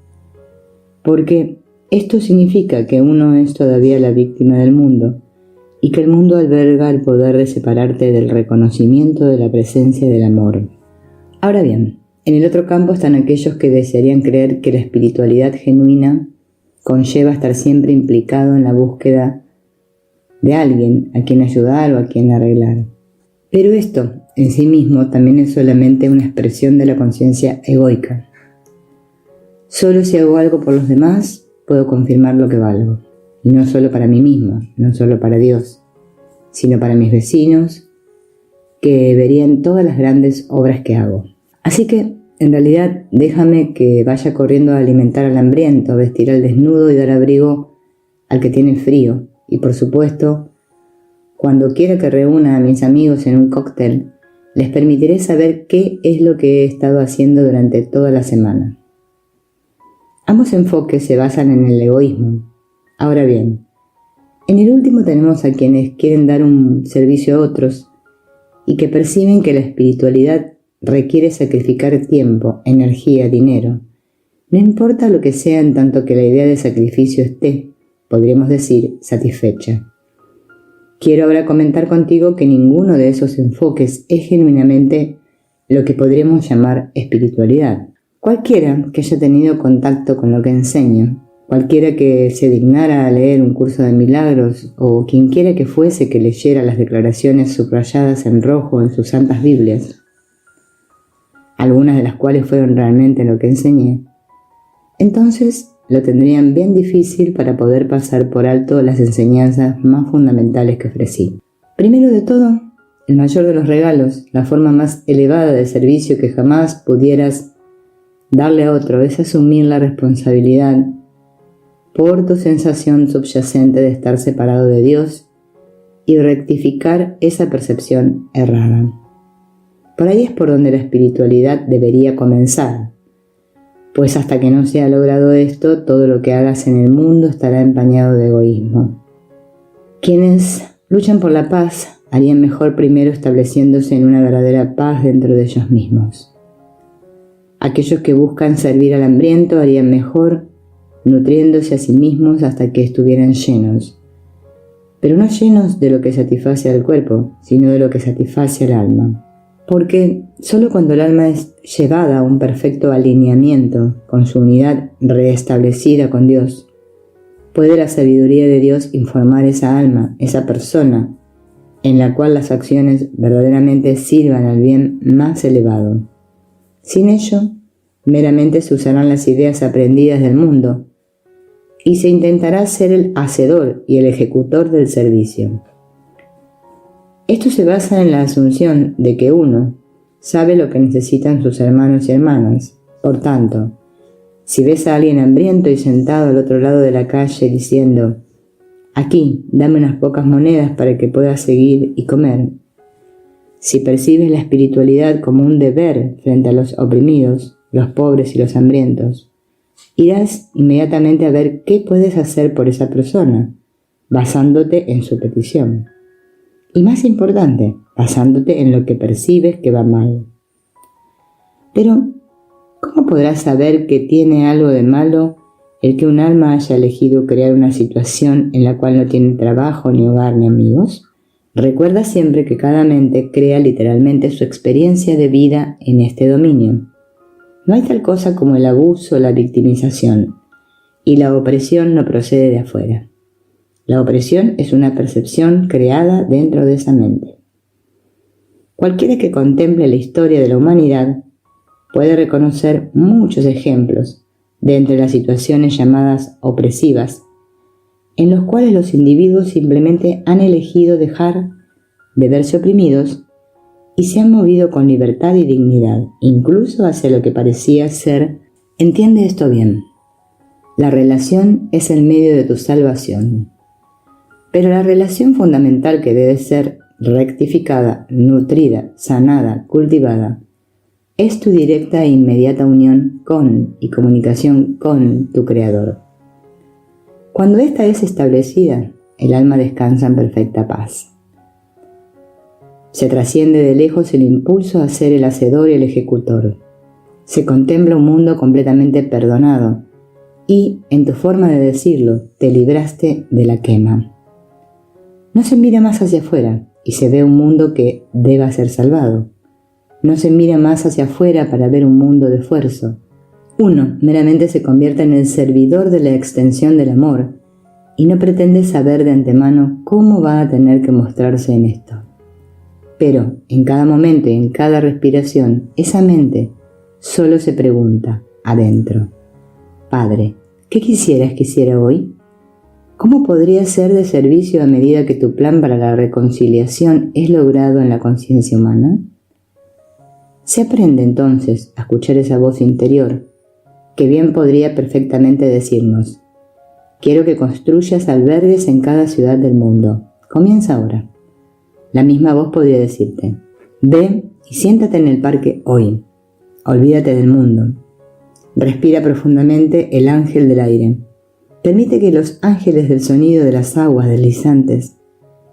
Porque esto significa que uno es todavía la víctima del mundo y que el mundo alberga el poder de separarte del reconocimiento de la presencia del amor. Ahora bien, en el otro campo están aquellos que desearían creer que la espiritualidad genuina conlleva estar siempre implicado en la búsqueda de alguien a quien ayudar o a quien arreglar. Pero esto en sí mismo también es solamente una expresión de la conciencia egoica. Solo si hago algo por los demás puedo confirmar lo que valgo, y no solo para mí mismo, no solo para Dios, sino para mis vecinos, que verían todas las grandes obras que hago. Así que, en realidad, déjame que vaya corriendo a alimentar al hambriento, vestir al desnudo y dar abrigo al que tiene frío. Y por supuesto, cuando quiera que reúna a mis amigos en un cóctel, les permitiré saber qué es lo que he estado haciendo durante toda la semana. Ambos enfoques se basan en el egoísmo. Ahora bien, en el último tenemos a quienes quieren dar un servicio a otros y que perciben que la espiritualidad requiere sacrificar tiempo, energía, dinero. No importa lo que sea en tanto que la idea de sacrificio esté, podríamos decir, satisfecha. Quiero ahora comentar contigo que ninguno de esos enfoques es genuinamente lo que podríamos llamar espiritualidad. Cualquiera que haya tenido contacto con lo que enseño, cualquiera que se dignara a leer un curso de milagros o quien quiera que fuese que leyera las declaraciones subrayadas en rojo en sus santas Biblias, algunas de las cuales fueron realmente lo que enseñé, entonces lo tendrían bien difícil para poder pasar por alto las enseñanzas más fundamentales que ofrecí. Primero de todo, el mayor de los regalos, la forma más elevada de servicio que jamás pudieras darle a otro, es asumir la responsabilidad por tu sensación subyacente de estar separado de Dios y rectificar esa percepción errada. Por ahí es por donde la espiritualidad debería comenzar, pues hasta que no se ha logrado esto, todo lo que hagas en el mundo estará empañado de egoísmo. Quienes luchan por la paz harían mejor primero estableciéndose en una verdadera paz dentro de ellos mismos. Aquellos que buscan servir al hambriento harían mejor nutriéndose a sí mismos hasta que estuvieran llenos, pero no llenos de lo que satisface al cuerpo, sino de lo que satisface al alma. Porque solo cuando el alma es llevada a un perfecto alineamiento con su unidad restablecida con Dios, puede la sabiduría de Dios informar esa alma, esa persona, en la cual las acciones verdaderamente sirvan al bien más elevado. Sin ello, meramente se usarán las ideas aprendidas del mundo y se intentará ser el hacedor y el ejecutor del servicio. Esto se basa en la asunción de que uno sabe lo que necesitan sus hermanos y hermanas. Por tanto, si ves a alguien hambriento y sentado al otro lado de la calle diciendo: «Aquí, dame unas pocas monedas para que pueda seguir y comer», si percibes la espiritualidad como un deber frente a los oprimidos, los pobres y los hambrientos, irás inmediatamente a ver qué puedes hacer por esa persona, basándote en su petición. Y más importante, basándote en lo que percibes que va mal. Pero, ¿cómo podrás saber que tiene algo de malo el que un alma haya elegido crear una situación en la cual no tiene trabajo, ni hogar, ni amigos? Recuerda siempre que cada mente crea literalmente su experiencia de vida en este dominio. No hay tal cosa como el abuso o la victimización, y la opresión no procede de afuera. La opresión es una percepción creada dentro de esa mente. Cualquiera que contemple la historia de la humanidad puede reconocer muchos ejemplos de entre las situaciones llamadas opresivas, en los cuales los individuos simplemente han elegido dejar de verse oprimidos y se han movido con libertad y dignidad, incluso hacia lo que parecía ser. Entiende esto bien. La relación es el medio de tu salvación. Pero la relación fundamental que debe ser rectificada, nutrida, sanada, cultivada, es tu directa e inmediata unión con y comunicación con tu Creador. Cuando ésta es establecida, el alma descansa en perfecta paz. Se trasciende de lejos el impulso a ser el hacedor y el ejecutor. Se contempla un mundo completamente perdonado y, en tu forma de decirlo, te libraste de la quema. No se mira más hacia afuera y se ve un mundo que deba ser salvado. No se mira más hacia afuera para ver un mundo de esfuerzo. Uno meramente se convierte en el servidor de la extensión del amor y no pretende saber de antemano cómo va a tener que mostrarse en esto. Pero en cada momento y en cada respiración, esa mente solo se pregunta, adentro: «Padre, ¿qué quisieras que hiciera hoy? ¿Cómo podría ser de servicio a medida que tu plan para la reconciliación es logrado en la conciencia humana?» Se aprende entonces a escuchar esa voz interior, que bien podría perfectamente decirnos: «Quiero que construyas albergues en cada ciudad del mundo. Comienza ahora». La misma voz podría decirte: «Ve y siéntate en el parque hoy. Olvídate del mundo. Respira profundamente el ángel del aire. Permite que los ángeles del sonido de las aguas deslizantes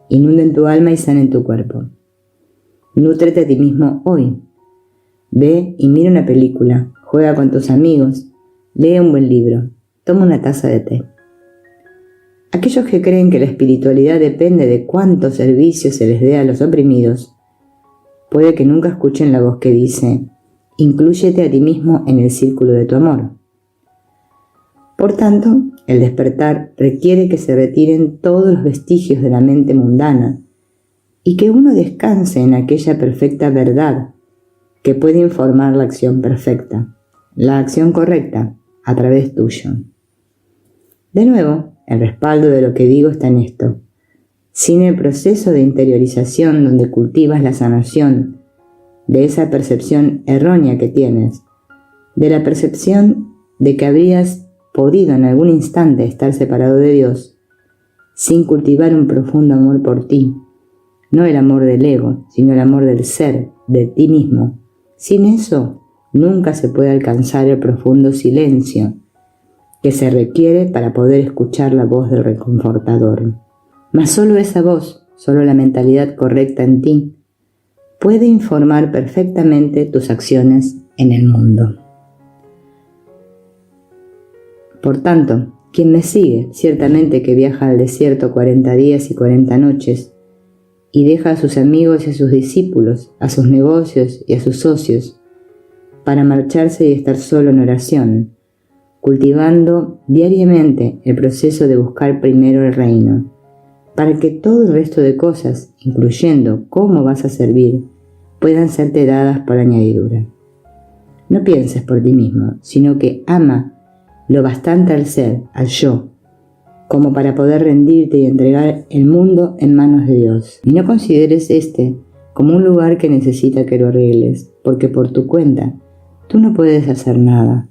inunden tu alma y sanen tu cuerpo. Nútrete a ti mismo hoy. Ve y mira una película, juega con tus amigos, lee un buen libro, toma una taza de té. Aquellos que creen que la espiritualidad depende de cuánto servicio se les dé a los oprimidos, puede que nunca escuchen la voz que dice: inclúyete a ti mismo en el círculo de tu amor. Por tanto, el despertar requiere que se retiren todos los vestigios de la mente mundana y que uno descanse en aquella perfecta verdad que puede informar la acción perfecta, la acción correcta a través tuyo. De nuevo, el respaldo de lo que digo está en esto. Sin el proceso de interiorización donde cultivas la sanación de esa percepción errónea que tienes, de la percepción de que habrías podido en algún instante estar separado de Dios, sin cultivar un profundo amor por ti, no el amor del ego, sino el amor del ser, de ti mismo. Sin eso, nunca se puede alcanzar el profundo silencio que se requiere para poder escuchar la voz del reconfortador. Mas solo esa voz, solo la mentalidad correcta en ti, puede informar perfectamente tus acciones en el mundo. Por tanto, quien me sigue, ciertamente que viaja al desierto 40 días y 40 noches, y deja a sus amigos y a sus discípulos, a sus negocios y a sus socios, para marcharse y estar solo en oración, cultivando diariamente el proceso de buscar primero el reino, para que todo el resto de cosas, incluyendo cómo vas a servir, puedan serte dadas por añadidura. No pienses por ti mismo, sino que ama lo bastante al ser, al yo, como para poder rendirte y entregar el mundo en manos de Dios. Y no consideres este como un lugar que necesita que lo arregles, porque por tu cuenta tú no puedes hacer nada.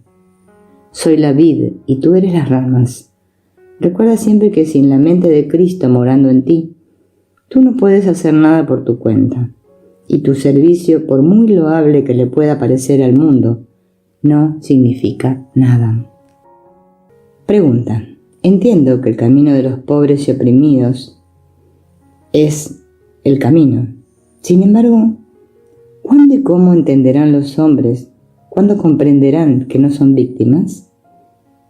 Soy la vid y tú eres las ramas. Recuerda siempre que sin la mente de Cristo morando en ti, tú no puedes hacer nada por tu cuenta. Y tu servicio, por muy loable que le pueda parecer al mundo, no significa nada. Pregunta. Entiendo que el camino de los pobres y oprimidos es el camino. Sin embargo, ¿cuándo y cómo entenderán los hombres? ¿Cuándo comprenderán que no son víctimas?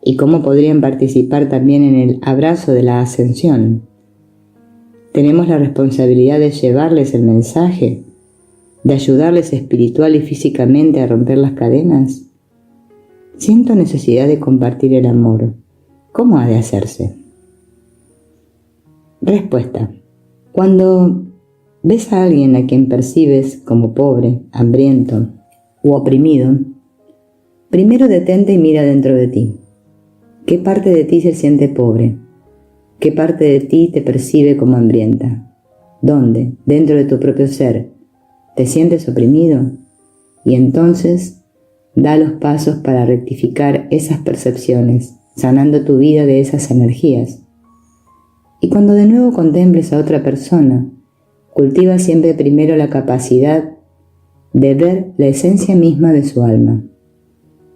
¿Y cómo podrían participar también en el abrazo de la ascensión? Tenemos la responsabilidad de llevarles el mensaje, de ayudarles espiritual y físicamente a romper las cadenas. Siento necesidad de compartir el amor. ¿Cómo ha de hacerse? Respuesta. Cuando ves a alguien a quien percibes como pobre, hambriento u oprimido, primero detente y mira dentro de ti. ¿Qué parte de ti se siente pobre? ¿Qué parte de ti te percibe como hambrienta? ¿Dónde, dentro de tu propio ser, te sientes oprimido? Y entonces, da los pasos para rectificar esas percepciones, sanando tu vida de esas energías. Y cuando de nuevo contemples a otra persona, cultiva siempre primero la capacidad de ver la esencia misma de su alma,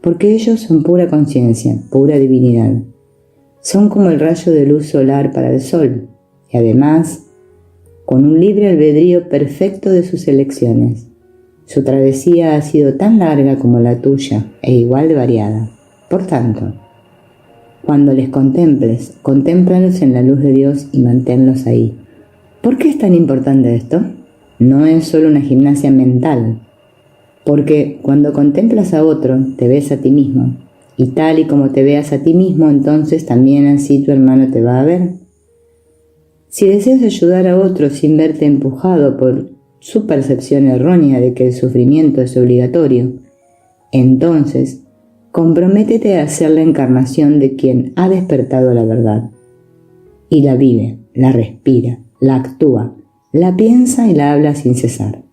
porque ellos son pura conciencia, pura divinidad. Son como el rayo de luz solar para el sol, y además, con un libre albedrío perfecto de sus elecciones. Su travesía ha sido tan larga como la tuya, e igual de variada. Por tanto, cuando les contemples, contémplalos en la luz de Dios y manténlos ahí. ¿Por qué es tan importante esto? No es solo una gimnasia mental, porque cuando contemplas a otro, te ves a ti mismo, y tal y como te veas a ti mismo, entonces también así tu hermano te va a ver. Si deseas ayudar a otro sin verte empujado por su percepción errónea de que el sufrimiento es obligatorio, entonces comprométete a ser la encarnación de quien ha despertado la verdad, y la vive, la respira, la actúa, la piensa y la habla sin cesar.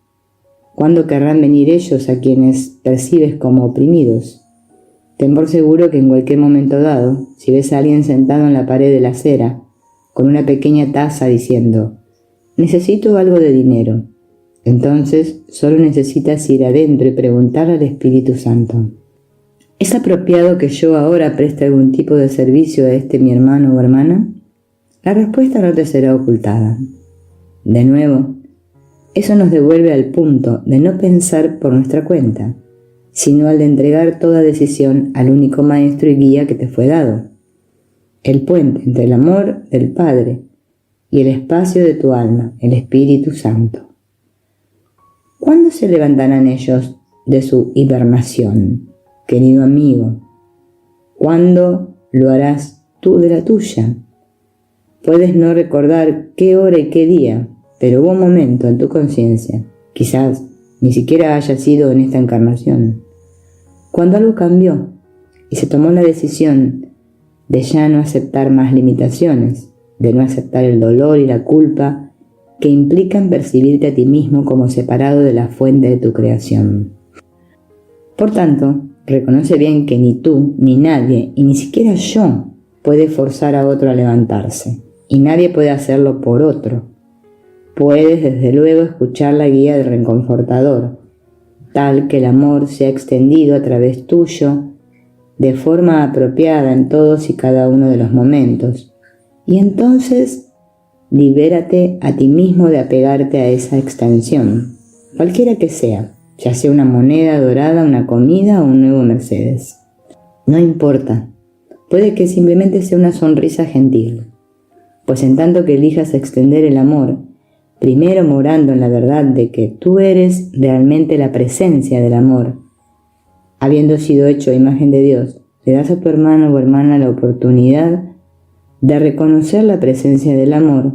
¿Cuándo querrán venir ellos a quienes percibes como oprimidos? Ten por seguro que en cualquier momento dado, si ves a alguien sentado en la pared de la acera, con una pequeña taza diciendo: necesito algo de dinero, entonces solo necesitas ir adentro y preguntar al Espíritu Santo: ¿es apropiado que yo ahora preste algún tipo de servicio a mi hermano o hermana? La respuesta no te será ocultada. De nuevo, Eso nos devuelve al punto de no pensar por nuestra cuenta, sino al de entregar toda decisión al único maestro y guía que te fue dado, el puente entre el amor del Padre y el espacio de tu alma, el Espíritu Santo. ¿Cuándo se levantarán ellos de su hibernación, querido amigo? ¿Cuándo lo harás tú de la tuya? Puedes no recordar qué hora y qué día, pero hubo un momento en tu conciencia, quizás ni siquiera haya sido en esta encarnación, cuando algo cambió y se tomó la decisión de ya no aceptar más limitaciones, de no aceptar el dolor y la culpa que implican percibirte a ti mismo como separado de la fuente de tu creación. Por tanto, reconoce bien que ni tú, ni nadie, y ni siquiera yo, puede forzar a otro a levantarse, y nadie puede hacerlo por otro. Puedes desde luego escuchar la guía del reconfortador, tal que el amor sea extendido a través tuyo de forma apropiada en todos y cada uno de los momentos, y entonces libérate a ti mismo de apegarte a esa extensión, cualquiera que sea, ya sea una moneda dorada, una comida o un nuevo Mercedes. No importa, puede que simplemente sea una sonrisa gentil, pues en tanto que elijas extender el amor, primero morando en la verdad de que tú eres realmente la presencia del amor, habiendo sido hecho a imagen de Dios, le das a tu hermano o hermana la oportunidad de reconocer la presencia del amor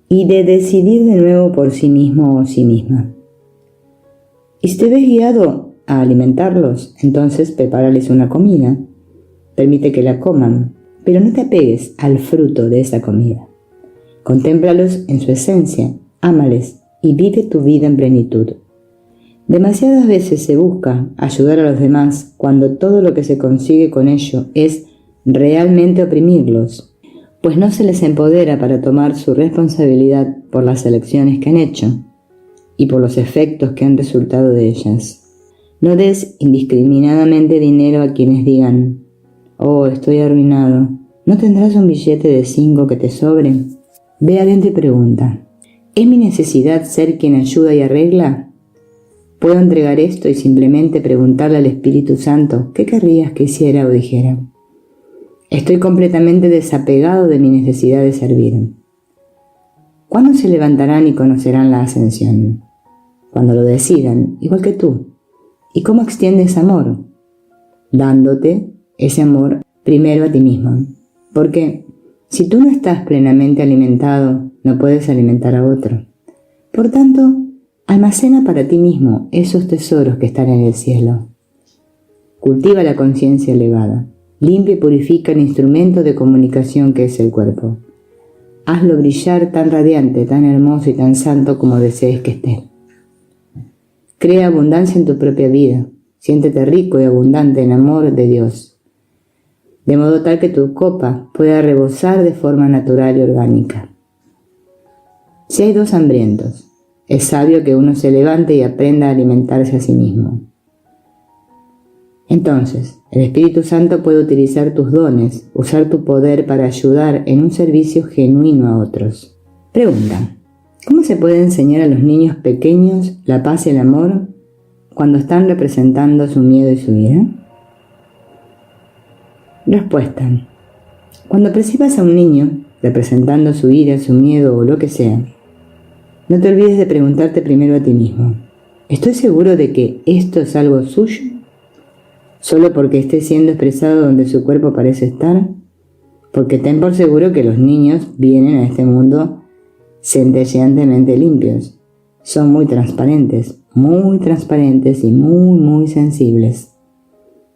y de decidir de nuevo por sí mismo o sí misma. Y si te ves guiado a alimentarlos, entonces prepárales una comida. Permite que la coman, pero no te apegues al fruto de esa comida. Contémplalos en su esencia, ámales y vive tu vida en plenitud. Demasiadas veces se busca ayudar a los demás cuando todo lo que se consigue con ello es realmente oprimirlos, pues no se les empodera para tomar su responsabilidad por las elecciones que han hecho y por los efectos que han resultado de ellas. No des indiscriminadamente dinero a quienes digan: «Oh, estoy arruinado, ¿no tendrás un billete de 5 que te sobre?». Ve adentro y pregunta: ¿es mi necesidad ser quien ayuda y arregla? ¿Puedo entregar esto y simplemente preguntarle al Espíritu Santo qué querrías que hiciera o dijera? Estoy completamente desapegado de mi necesidad de servir. ¿Cuándo se levantarán y conocerán la ascensión? Cuando lo decidan, igual que tú. ¿Y cómo extiendes amor? Dándote ese amor primero a ti mismo. Porque si tú no estás plenamente alimentado, no puedes alimentar a otro. Por tanto, almacena para ti mismo esos tesoros que están en el cielo. Cultiva la conciencia elevada. Limpia y purifica el instrumento de comunicación que es el cuerpo. Hazlo brillar tan radiante, tan hermoso y tan santo como desees que esté. Crea abundancia en tu propia vida. Siéntete rico y abundante en amor de Dios, de modo tal que tu copa pueda rebosar de forma natural y orgánica. Si hay dos hambrientos, es sabio que uno se levante y aprenda a alimentarse a sí mismo. Entonces, el Espíritu Santo puede utilizar tus dones, usar tu poder para ayudar en un servicio genuino a otros. Pregunta: ¿cómo se puede enseñar a los niños pequeños la paz y el amor cuando están representando su miedo y su ira? Respuesta: cuando percibas a un niño representando su ira, su miedo o lo que sea, no te olvides de preguntarte primero a ti mismo: ¿estoy seguro de que esto es algo suyo? ¿Solo porque esté siendo expresado donde su cuerpo parece estar? Porque ten por seguro que los niños vienen a este mundo centelleantemente limpios. Son muy transparentes y muy sensibles.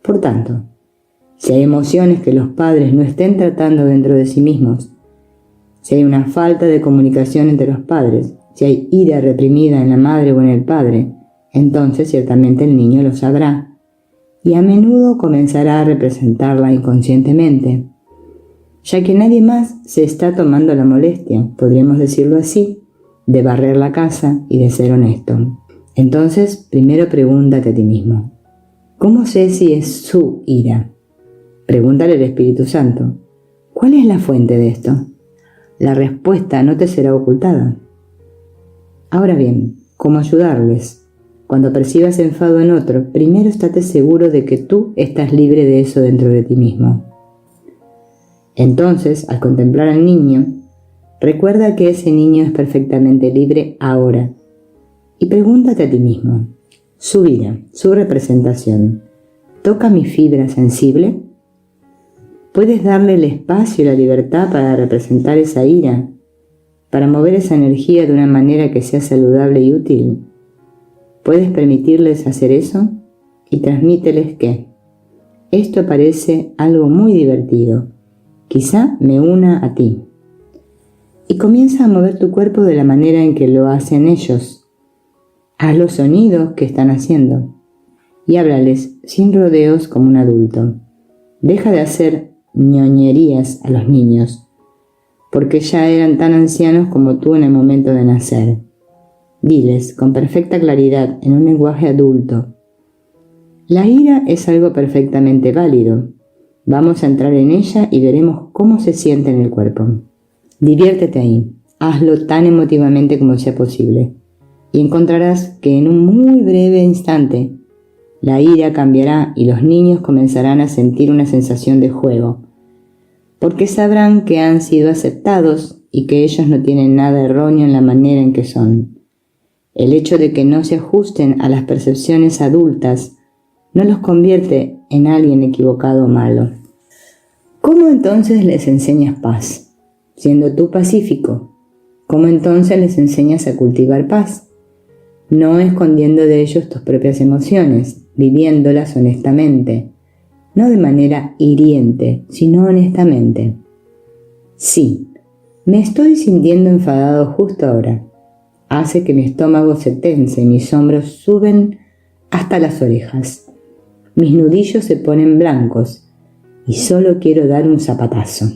Por tanto, si hay emociones que los padres no estén tratando dentro de sí mismos, si hay una falta de comunicación entre los padres, si hay ira reprimida en la madre o en el padre, entonces ciertamente el niño lo sabrá y a menudo comenzará a representarla inconscientemente, ya que nadie más se está tomando la molestia, podríamos decirlo así, de barrer la casa y de ser honesto. Entonces, primero pregúntate a ti mismo: ¿cómo sé si es su ira? Pregúntale al Espíritu Santo: ¿cuál es la fuente de esto? La respuesta no te será ocultada. Ahora bien, ¿cómo ayudarles? Cuando percibas enfado en otro, primero estate seguro de que tú estás libre de eso dentro de ti mismo. Entonces, al contemplar al niño, recuerda que ese niño es perfectamente libre ahora. Y pregúntate a ti mismo, su ira, su representación, ¿toca mi fibra sensible? ¿Puedes darle el espacio y la libertad para representar esa ira, para mover esa energía de una manera que sea saludable y útil? ¿Puedes permitirles hacer eso? Y transmíteles que esto parece algo muy divertido, quizá me una a ti. Y comienza a mover tu cuerpo de la manera en que lo hacen ellos. Haz los sonidos que están haciendo y háblales sin rodeos como un adulto. Deja de hacer ñoñerías a los niños, porque ya eran tan ancianos como tú en el momento de nacer. Diles con perfecta claridad en un lenguaje adulto: la ira es algo perfectamente válido. Vamos a entrar en ella y veremos cómo se siente en el cuerpo. Diviértete ahí, hazlo tan emotivamente como sea posible. Y encontrarás que en un muy breve instante la ira cambiará y los niños comenzarán a sentir una sensación de juego, porque sabrán que han sido aceptados y que ellos no tienen nada erróneo en la manera en que son. El hecho de que no se ajusten a las percepciones adultas no los convierte en alguien equivocado o malo. ¿Cómo entonces les enseñas paz? Siendo tú pacífico. ¿Cómo entonces les enseñas a cultivar paz? No escondiendo de ellos tus propias emociones, viviéndolas honestamente, no de manera hiriente, sino honestamente. Sí, me estoy sintiendo enfadado justo ahora. Hace que mi estómago se tense y mis hombros suben hasta las orejas. Mis nudillos se ponen blancos y solo quiero dar un zapatazo.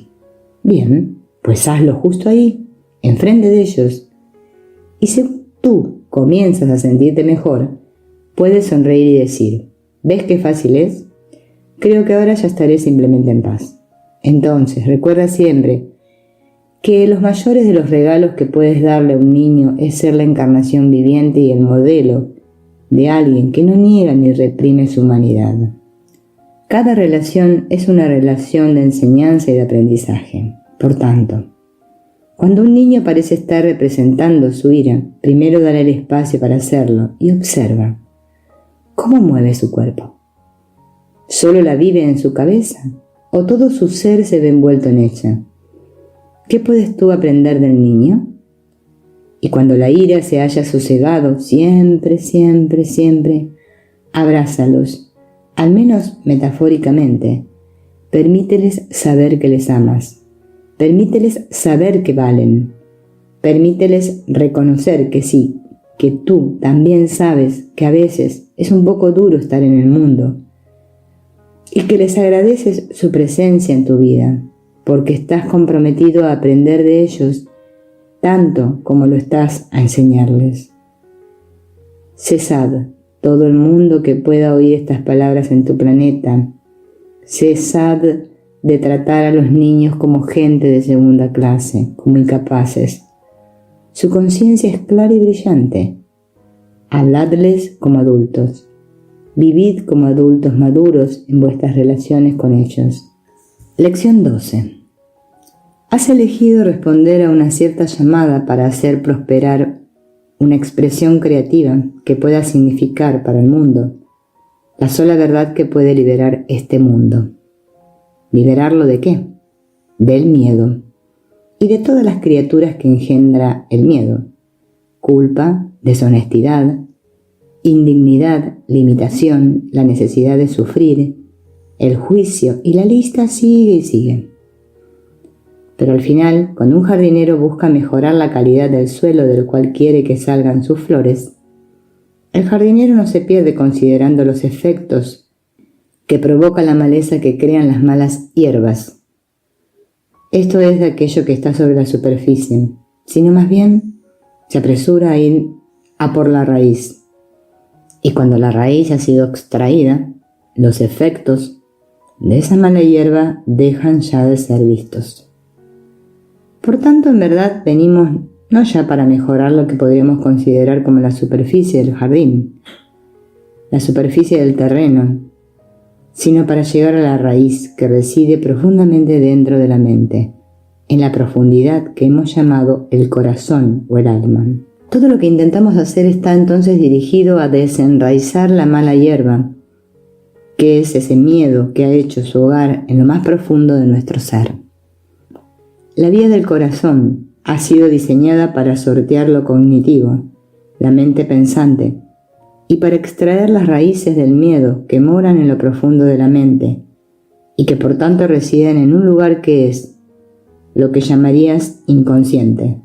Bien, pues hazlo justo ahí, enfrente de ellos. Y según tú comienzas a sentirte mejor, puedes sonreír y decir: ¿ves qué fácil es? Creo que ahora ya estaré simplemente en paz. Entonces, recuerda siempre que los mayores de los regalos que puedes darle a un niño es ser la encarnación viviente y el modelo de alguien que no niega ni reprime su humanidad. Cada relación es una relación de enseñanza y de aprendizaje. Por tanto, cuando un niño parece estar representando su ira, primero dale el espacio para hacerlo y observa cómo mueve su cuerpo. ¿Solo la vive en su cabeza o todo su ser se ve envuelto en ella? ¿Qué puedes tú aprender del niño? Y cuando la ira se haya sosegado, siempre, abrázalos, al menos metafóricamente. Permíteles saber que les amas. Permíteles saber que valen. Permíteles reconocer que sí, que tú también sabes que a veces es un poco duro estar en el mundo y que les agradeces su presencia en tu vida, porque estás comprometido a aprender de ellos tanto como lo estás a enseñarles. Cesad, todo el mundo que pueda oír estas palabras en tu planeta, cesad de tratar a los niños como gente de segunda clase, como incapaces. Su conciencia es clara y brillante. Habladles como adultos. Vivid como adultos maduros en vuestras relaciones con ellos. Lección 12. Has elegido responder a una cierta llamada para hacer prosperar una expresión creativa que pueda significar para el mundo la sola verdad que puede liberar este mundo. ¿Liberarlo de qué? Del miedo y de todas las criaturas que engendra el miedo: culpa, deshonestidad, indignidad, limitación, la necesidad de sufrir, el juicio, y la lista sigue y sigue. Pero al final, cuando un jardinero busca mejorar la calidad del suelo del cual quiere que salgan sus flores, el jardinero no se pierde considerando los efectos que provoca la maleza que crean las malas hierbas. Esto es de aquello que está sobre la superficie, sino más bien se apresura a ir a por la raíz. Y cuando la raíz ha sido extraída, los efectos de esa mala hierba dejan ya de ser vistos. Por tanto, en verdad venimos no ya para mejorar lo que podríamos considerar como la superficie del jardín, la superficie del terreno, sino para llegar a la raíz que reside profundamente dentro de la mente, en la profundidad que hemos llamado el corazón o el alma. Todo lo que intentamos hacer está entonces dirigido a desenraizar la mala hierba, que es ese miedo que ha hecho su hogar en lo más profundo de nuestro ser. La vía del corazón ha sido diseñada para sortear lo cognitivo, la mente pensante, y para extraer las raíces del miedo que moran en lo profundo de la mente, y que por tanto residen en un lugar que es lo que llamarías inconsciente.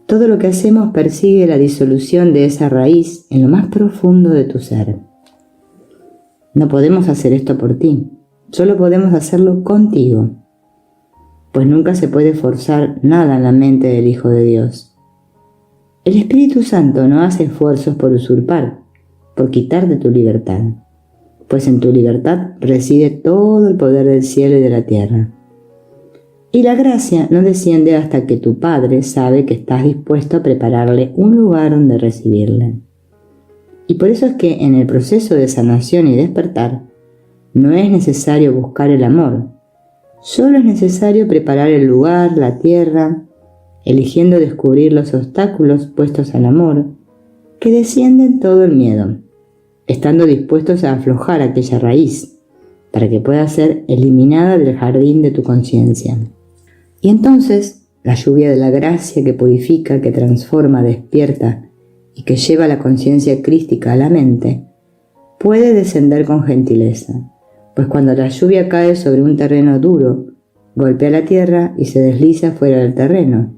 Todo lo que hacemos persigue la disolución de esa raíz en lo más profundo de tu ser. No podemos hacer esto por ti, solo podemos hacerlo contigo, pues nunca se puede forzar nada en la mente del Hijo de Dios. El Espíritu Santo no hace esfuerzos por usurpar, por quitar de tu libertad, pues en tu libertad reside todo el poder del cielo y de la tierra. Y la gracia no desciende hasta que tu Padre sabe que estás dispuesto a prepararle un lugar donde recibirle. Y por eso es que en el proceso de sanación y despertar no es necesario buscar el amor, solo es necesario preparar el lugar, la tierra, eligiendo descubrir los obstáculos puestos al amor, que descienden todo el miedo, estando dispuestos a aflojar aquella raíz, para que pueda ser eliminada del jardín de tu conciencia. Y entonces, la lluvia de la gracia que purifica, que transforma, despierta y que lleva la conciencia crística a la mente, puede descender con gentileza, pues cuando la lluvia cae sobre un terreno duro, golpea la tierra y se desliza fuera del terreno,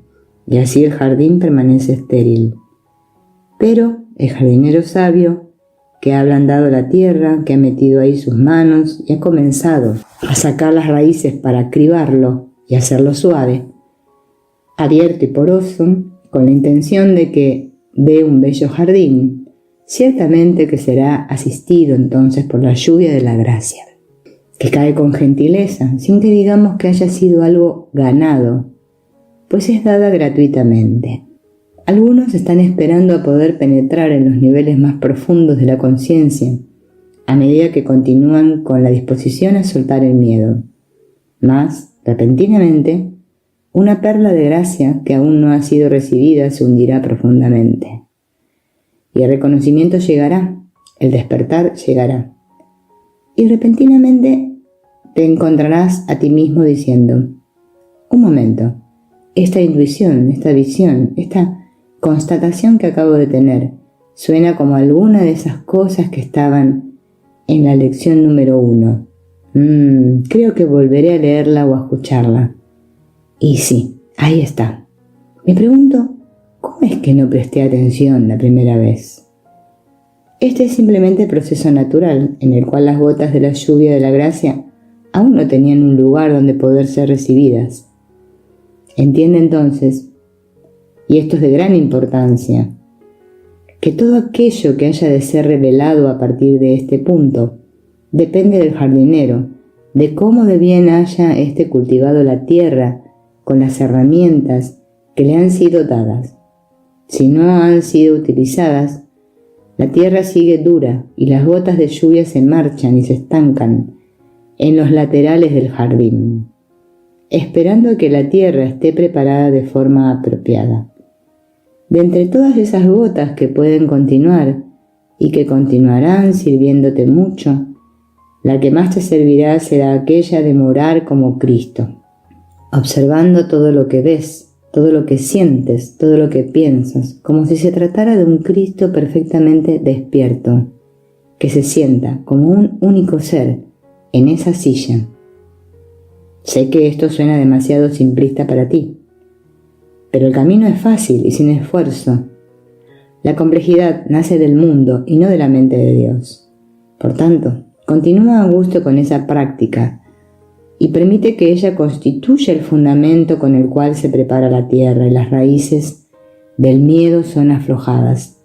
y así el jardín permanece estéril. Pero el jardinero sabio, que ha ablandado la tierra, que ha metido ahí sus manos y ha comenzado a sacar las raíces para cribarlo y hacerlo suave, abierto y poroso, con la intención de que dé un bello jardín, ciertamente que será asistido entonces por la lluvia de la gracia, que cae con gentileza, sin que digamos que haya sido algo ganado, pues es dada gratuitamente. Algunos están esperando a poder penetrar en los niveles más profundos de la conciencia, a medida que continúan con la disposición a soltar el miedo. Mas, repentinamente, una perla de gracia que aún no ha sido recibida se hundirá profundamente. Y el reconocimiento llegará, el despertar llegará. Y repentinamente te encontrarás a ti mismo diciendo: un momento, esta intuición, esta visión, esta constatación que acabo de tener, suena como alguna de esas cosas que estaban en la lección número 1. Creo que volveré a leerla o a escucharla. Y sí, ahí está. Me pregunto, ¿cómo es que no presté atención la primera vez? Este es simplemente el proceso natural en el cual las gotas de la lluvia de la gracia aún no tenían un lugar donde poder ser recibidas. Entiende entonces, y esto es de gran importancia, que todo aquello que haya de ser revelado a partir de este punto depende del jardinero, de cómo de bien haya éste cultivado la tierra con las herramientas que le han sido dadas. Si no han sido utilizadas, la tierra sigue dura y las gotas de lluvia se marchan y se estancan en los laterales del jardín, esperando a que la tierra esté preparada de forma apropiada. De entre todas esas gotas que pueden continuar y que continuarán sirviéndote mucho, la que más te servirá será aquella de morar como Cristo, observando todo lo que ves, todo lo que sientes, todo lo que piensas, como si se tratara de un Cristo perfectamente despierto, que se sienta como un único ser en esa silla. Sé que esto suena demasiado simplista para ti, pero el camino es fácil y sin esfuerzo. La complejidad nace del mundo y no de la mente de Dios. Por tanto, continúa a gusto con esa práctica y permite que ella constituya el fundamento con el cual se prepara la tierra y las raíces del miedo son aflojadas,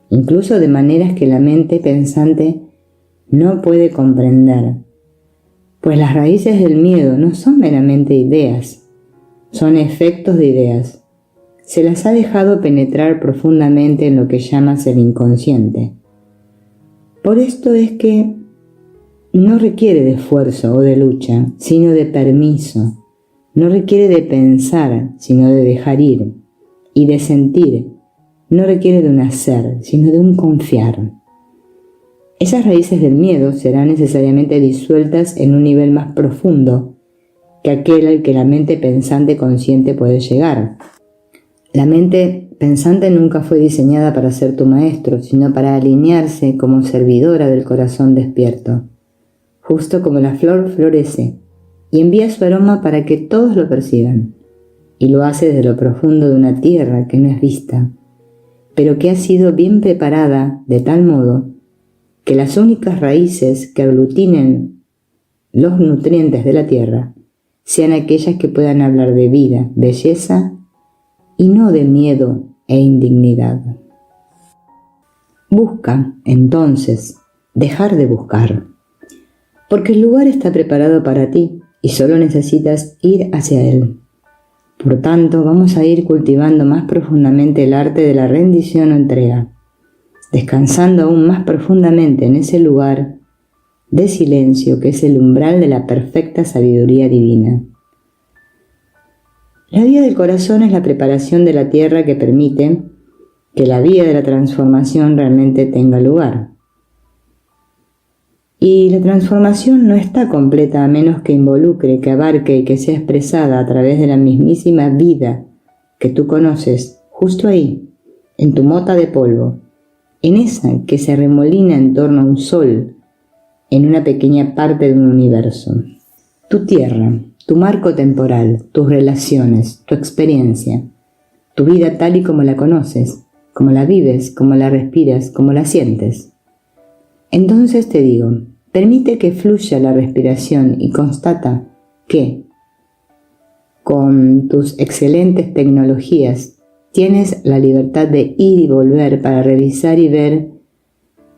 incluso de maneras que la mente pensante no puede comprender, pues las raíces del miedo no son meramente ideas, son efectos de ideas. se las ha dejado penetrar profundamente en lo que llamas el inconsciente. Por esto es que no requiere de esfuerzo o de lucha, sino de permiso. No requiere de pensar, sino de dejar ir. Y de sentir. No requiere de un hacer, sino de un confiar. Esas raíces del miedo serán necesariamente disueltas en un nivel más profundo que aquel al que la mente pensante consciente puede llegar. La mente pensante nunca fue diseñada para ser tu maestro, sino para alinearse como servidora del corazón despierto. Justo como la flor florece y envía su aroma para que todos lo perciban, y lo hace desde lo profundo de una tierra que no es vista, pero que ha sido bien preparada de tal modo que las únicas raíces que aglutinen los nutrientes de la tierra sean aquellas que puedan hablar de vida, belleza y no de miedo e indignidad. Busca, entonces, dejar de buscar, porque el lugar está preparado para ti y solo necesitas ir hacia él. Por tanto, vamos a ir cultivando más profundamente el arte de la rendición o entrega, descansando aún más profundamente en ese lugar de silencio que es el umbral de la perfecta sabiduría divina. La vía del corazón es la preparación de la tierra que permite que la vía de la transformación realmente tenga lugar. Y la transformación no está completa a menos que involucre, que abarque y que sea expresada a través de la mismísima vida que tú conoces, justo ahí, en tu mota de polvo, en esa que se remolina en torno a un sol, en una pequeña parte de un universo. Tu tierra, tu marco temporal, tus relaciones, tu experiencia, tu vida tal y como la conoces, como la vives, como la respiras, como la sientes. Entonces te digo, permite que fluya la respiración y constata que, con tus excelentes tecnologías, tienes la libertad de ir y volver para revisar y ver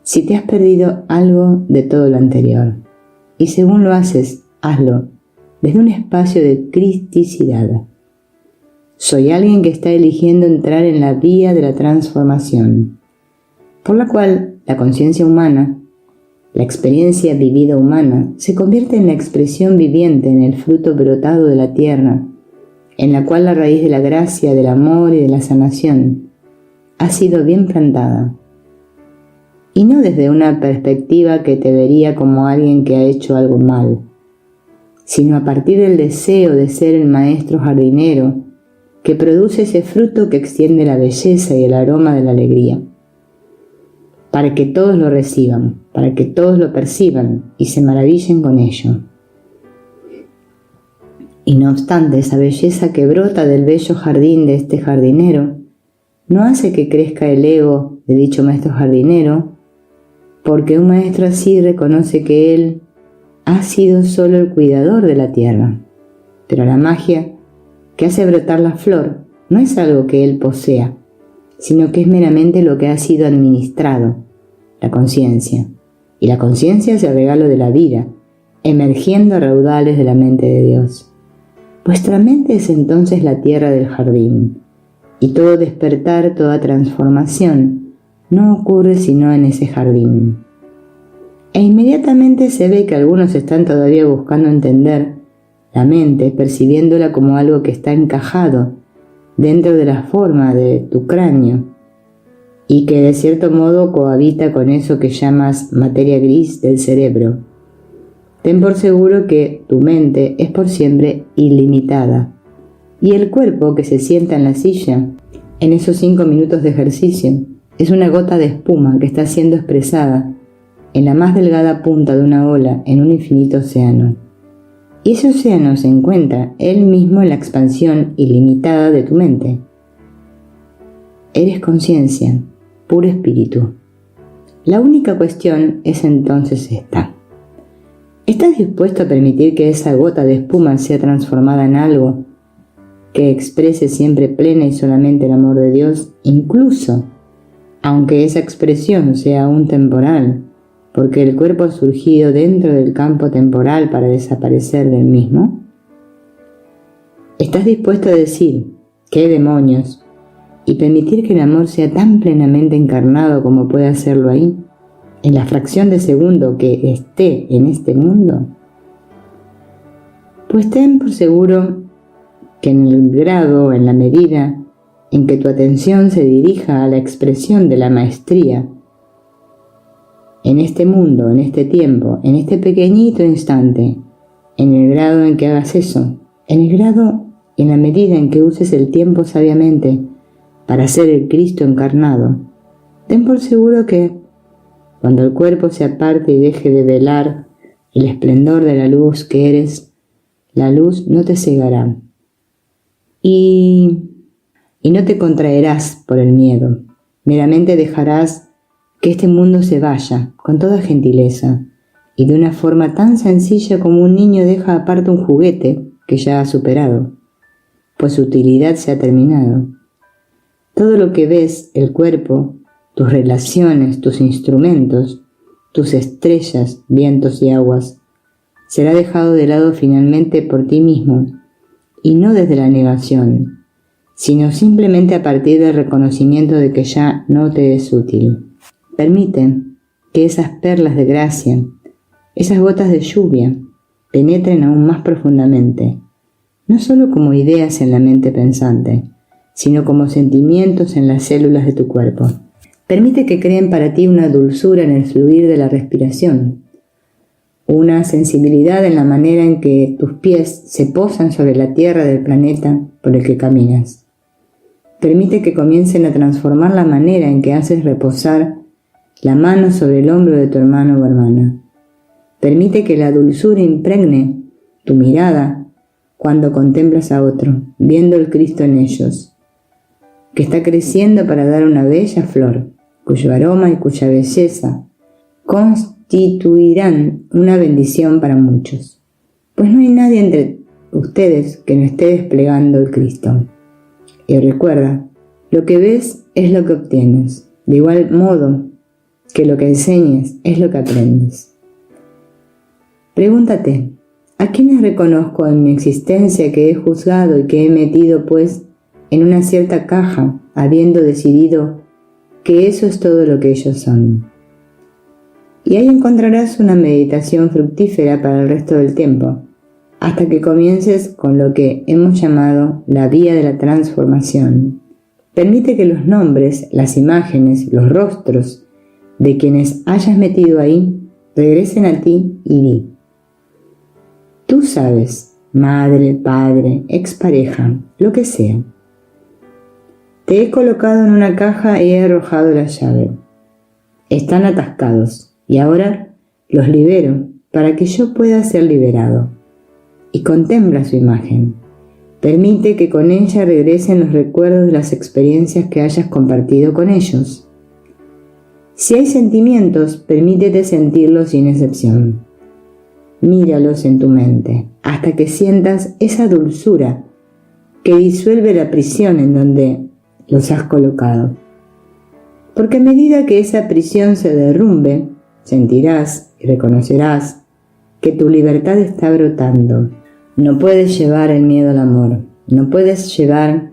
si te has perdido algo de todo lo anterior. Y según lo haces, hazlo desde un espacio de cristicidad. Soy alguien que está eligiendo entrar en la vía de la transformación, por la cual la conciencia humana, la experiencia vivida humana, se convierte en la expresión viviente, en el fruto brotado de la tierra, en la cual la raíz de la gracia, del amor y de la sanación ha sido bien plantada. Y no desde una perspectiva que te vería como alguien que ha hecho algo mal, sino a partir del deseo de ser el maestro jardinero que produce ese fruto que extiende la belleza y el aroma de la alegría, para que todos lo reciban, para que todos lo perciban y se maravillen con ello. Y no obstante, esa belleza que brota del bello jardín de este jardinero no hace que crezca el ego de dicho maestro jardinero, porque un maestro así reconoce que él ha sido solo el cuidador de la tierra. Pero la magia que hace brotar la flor no es algo que él posea, sino que es meramente lo que ha sido administrado, la conciencia. Y la conciencia es el regalo de la vida, emergiendo a raudales de la mente de Dios. Vuestra mente es entonces la tierra del jardín, y todo despertar, toda transformación, no ocurre sino en ese jardín. E inmediatamente se ve que algunos están todavía buscando entender la mente, percibiéndola como algo que está encajado dentro de la forma de tu cráneo y que de cierto modo cohabita con eso que llamas materia gris del cerebro. Ten por seguro que tu mente es por siempre ilimitada y el cuerpo que se sienta en la silla en esos 5 minutos de ejercicio es una gota de espuma que está siendo expresada en la más delgada punta de una ola en un infinito océano. Y ese océano se encuentra él mismo en la expansión ilimitada de tu mente. Eres conciencia, puro espíritu. La única cuestión es entonces esta. ¿Estás dispuesto a permitir que esa gota de espuma sea transformada en algo que exprese siempre plena y solamente el amor de Dios, incluso aunque esa expresión sea aún temporal, porque el cuerpo ha surgido dentro del campo temporal para desaparecer del mismo? ¿Estás dispuesto a decir, qué demonios, y permitir que el amor sea tan plenamente encarnado como puede hacerlo ahí, en la fracción de segundo que esté en este mundo? Pues ten por seguro que en el grado, en la medida en que tu atención se dirija a la expresión de la maestría, en este mundo, en este tiempo, en este pequeñito instante, en el grado en que hagas eso, en el grado y en la medida en que uses el tiempo sabiamente para ser el Cristo encarnado, ten por seguro que, cuando el cuerpo se aparte y deje de velar el esplendor de la luz que eres, la luz no te cegará y no te contraerás por el miedo. Meramente dejarás que este mundo se vaya con toda gentileza y de una forma tan sencilla como un niño deja aparte un juguete que ya ha superado, pues su utilidad se ha terminado. Todo lo que ves, el cuerpo, tus relaciones, tus instrumentos, tus estrellas, vientos y aguas, será dejado de lado finalmente por ti mismo, y no desde la negación, sino simplemente a partir del reconocimiento de que ya no te es útil. Permite que esas perlas de gracia, esas gotas de lluvia, penetren aún más profundamente, no solo como ideas en la mente pensante, sino como sentimientos en las células de tu cuerpo. Permite que creen para ti una dulzura en el fluir de la respiración, una sensibilidad en la manera en que tus pies se posan sobre la tierra del planeta por el que caminas. Permite que comiencen a transformar la manera en que haces reposar la mano sobre el hombro de tu hermano o hermana. Permite que la dulzura impregne tu mirada cuando contemplas a otro, viendo el Cristo en ellos, que está creciendo para dar una bella flor, cuyo aroma y cuya belleza constituirán una bendición para muchos. Pues no hay nadie entre ustedes que no esté desplegando el Cristo. Y recuerda, lo que ves es lo que obtienes, de igual modo que lo que enseñes es lo que aprendes. Pregúntate, ¿a quiénes reconozco en mi existencia que he juzgado y que he metido pues en una cierta caja, habiendo decidido que eso es todo lo que ellos son? Y ahí encontrarás una meditación fructífera para el resto del tiempo, hasta que comiences con lo que hemos llamado la vía de la transformación. Permite que los nombres, las imágenes, los rostros de quienes hayas metido ahí regresen a ti y di: tú sabes, madre, padre, expareja, lo que sea. Te he colocado en una caja y he arrojado la llave. Están atascados y ahora los libero para que yo pueda ser liberado. Y contempla su imagen. Permite que con ella regresen los recuerdos de las experiencias que hayas compartido con ellos. Si hay sentimientos, permítete sentirlos sin excepción. Míralos en tu mente hasta que sientas esa dulzura que disuelve la prisión en donde los has colocado. Porque a medida que esa prisión se derrumbe, sentirás y reconocerás que tu libertad está brotando. No puedes llevar el miedo al amor, no puedes llevar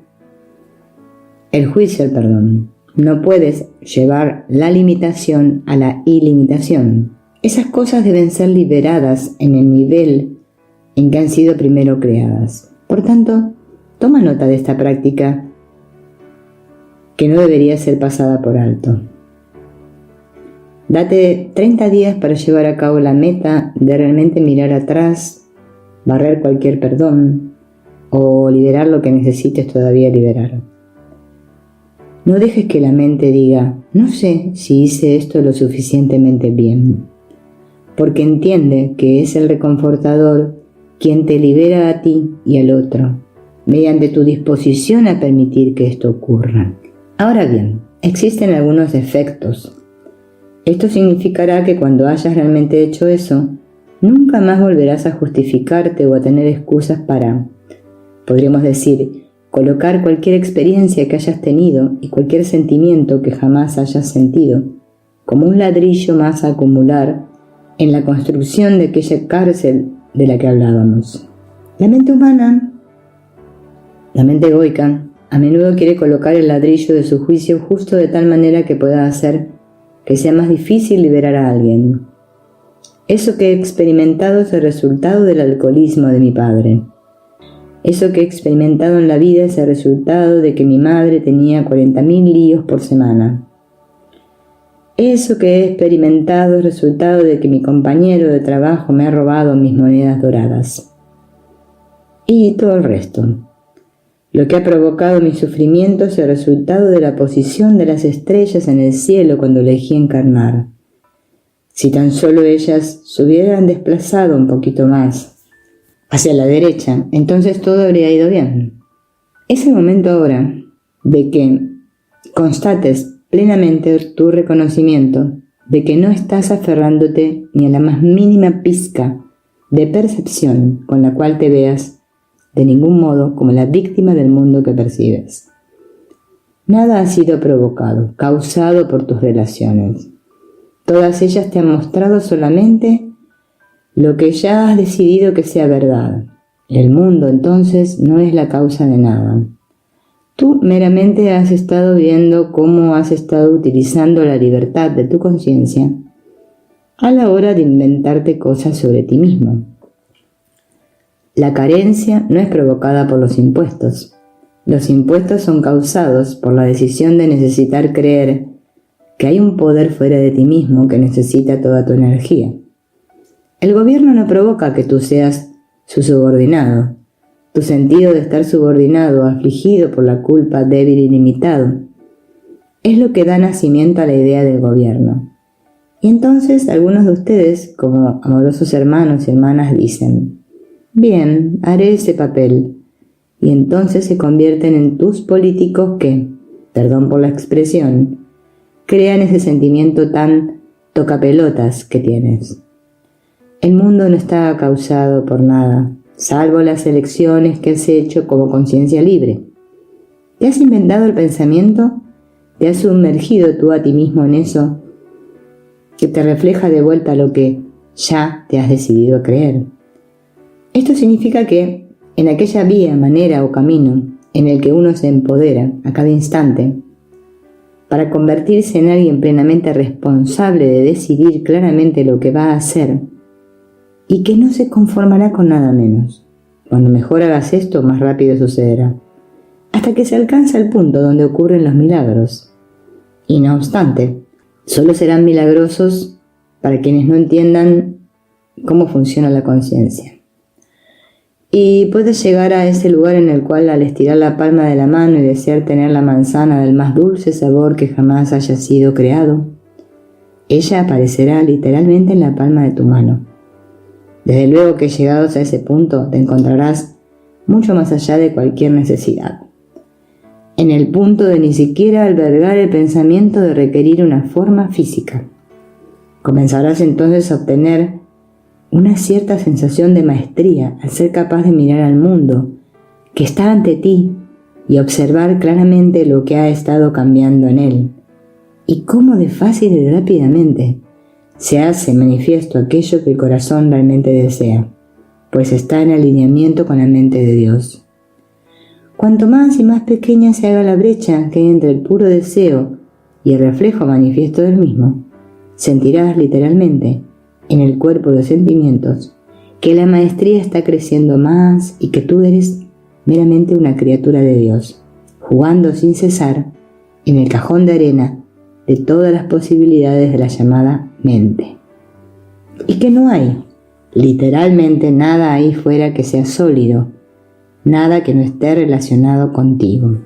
el juicio al perdón, no puedes llevar la limitación a la ilimitación. Esas cosas deben ser liberadas en el nivel en que han sido primero creadas. Por tanto, toma nota de esta práctica que no debería ser pasada por alto. Date 30 días para llevar a cabo la meta de realmente mirar atrás, barrer cualquier perdón o liberar lo que necesites todavía liberar. No dejes que la mente diga: no sé si hice esto lo suficientemente bien, porque entiende que es el reconfortador quien te libera a ti y al otro, mediante tu disposición a permitir que esto ocurra. Ahora bien, existen algunos defectos. Esto significará que cuando hayas realmente hecho eso, nunca más volverás a justificarte o a tener excusas para, podríamos decir, colocar cualquier experiencia que hayas tenido y cualquier sentimiento que jamás hayas sentido, como un ladrillo más a acumular en la construcción de aquella cárcel de la que hablábamos. La mente humana, la mente egoica, a menudo quiere colocar el ladrillo de su juicio justo de tal manera que pueda hacer que sea más difícil liberar a alguien. Eso que he experimentado es el resultado del alcoholismo de mi padre. Eso que he experimentado en la vida es el resultado de que mi madre tenía 40.000 líos por semana. Eso que he experimentado es resultado de que mi compañero de trabajo me ha robado mis monedas doradas. Y todo el resto. Lo que ha provocado mi sufrimiento es el resultado de la posición de las estrellas en el cielo cuando elegí encarnar. Si tan solo ellas se hubieran desplazado un poquito más hacia la derecha, entonces todo habría ido bien. Es el momento ahora de que constates plenamente tu reconocimiento de que no estás aferrándote ni a la más mínima pizca de percepción con la cual te veas de ningún modo como la víctima del mundo que percibes. Nada ha sido provocado, causado por tus relaciones. Todas ellas te han mostrado solamente lo que ya has decidido que sea verdad. El mundo, entonces, no es la causa de nada. Tú meramente has estado viendo cómo has estado utilizando la libertad de tu conciencia a la hora de inventarte cosas sobre ti mismo. La carencia no es provocada por los impuestos. Los impuestos son causados por la decisión de necesitar creer que hay un poder fuera de ti mismo que necesita toda tu energía. El gobierno no provoca que tú seas su subordinado. Tu sentido de estar subordinado, afligido por la culpa, débil y limitado, es lo que da nacimiento a la idea del gobierno. Y entonces algunos de ustedes, como amorosos hermanos y hermanas, dicen: bien, haré ese papel. Y entonces se convierten en tus políticos que, perdón por la expresión, crean ese sentimiento tan tocapelotas que tienes. El mundo no está causado por nada, salvo las elecciones que has hecho como conciencia libre. ¿Te has inventado el pensamiento? ¿Te has sumergido tú a ti mismo en eso que te refleja de vuelta lo que ya te has decidido creer? Esto significa que en aquella vía, manera o camino en el que uno se empodera a cada instante para convertirse en alguien plenamente responsable de decidir claramente lo que va a hacer y que no se conformará con nada menos. Cuando mejor hagas esto, más rápido sucederá, hasta que se alcanza el punto donde ocurren los milagros. Y no obstante, solo serán milagrosos para quienes no entiendan cómo funciona la conciencia. Y puedes llegar a ese lugar en el cual, al estirar la palma de la mano y desear tener la manzana del más dulce sabor que jamás haya sido creado, ella aparecerá literalmente en la palma de tu mano. Desde luego que llegados a ese punto te encontrarás mucho más allá de cualquier necesidad, en el punto de ni siquiera albergar el pensamiento de requerir una forma física. Comenzarás entonces a obtener una cierta sensación de maestría al ser capaz de mirar al mundo que está ante ti y observar claramente lo que ha estado cambiando en él y cómo de fácil y rápidamente se hace manifiesto aquello que el corazón realmente desea, pues está en alineamiento con la mente de Dios. Cuanto más y más pequeña se haga la brecha que hay entre el puro deseo y el reflejo manifiesto del mismo, sentirás literalmente en el cuerpo de sentimientos que la maestría está creciendo más y que tú eres meramente una criatura de Dios, jugando sin cesar en el cajón de arena de todas las posibilidades de la llamada mente. Y que no hay, literalmente nada ahí fuera que sea sólido, nada que no esté relacionado contigo.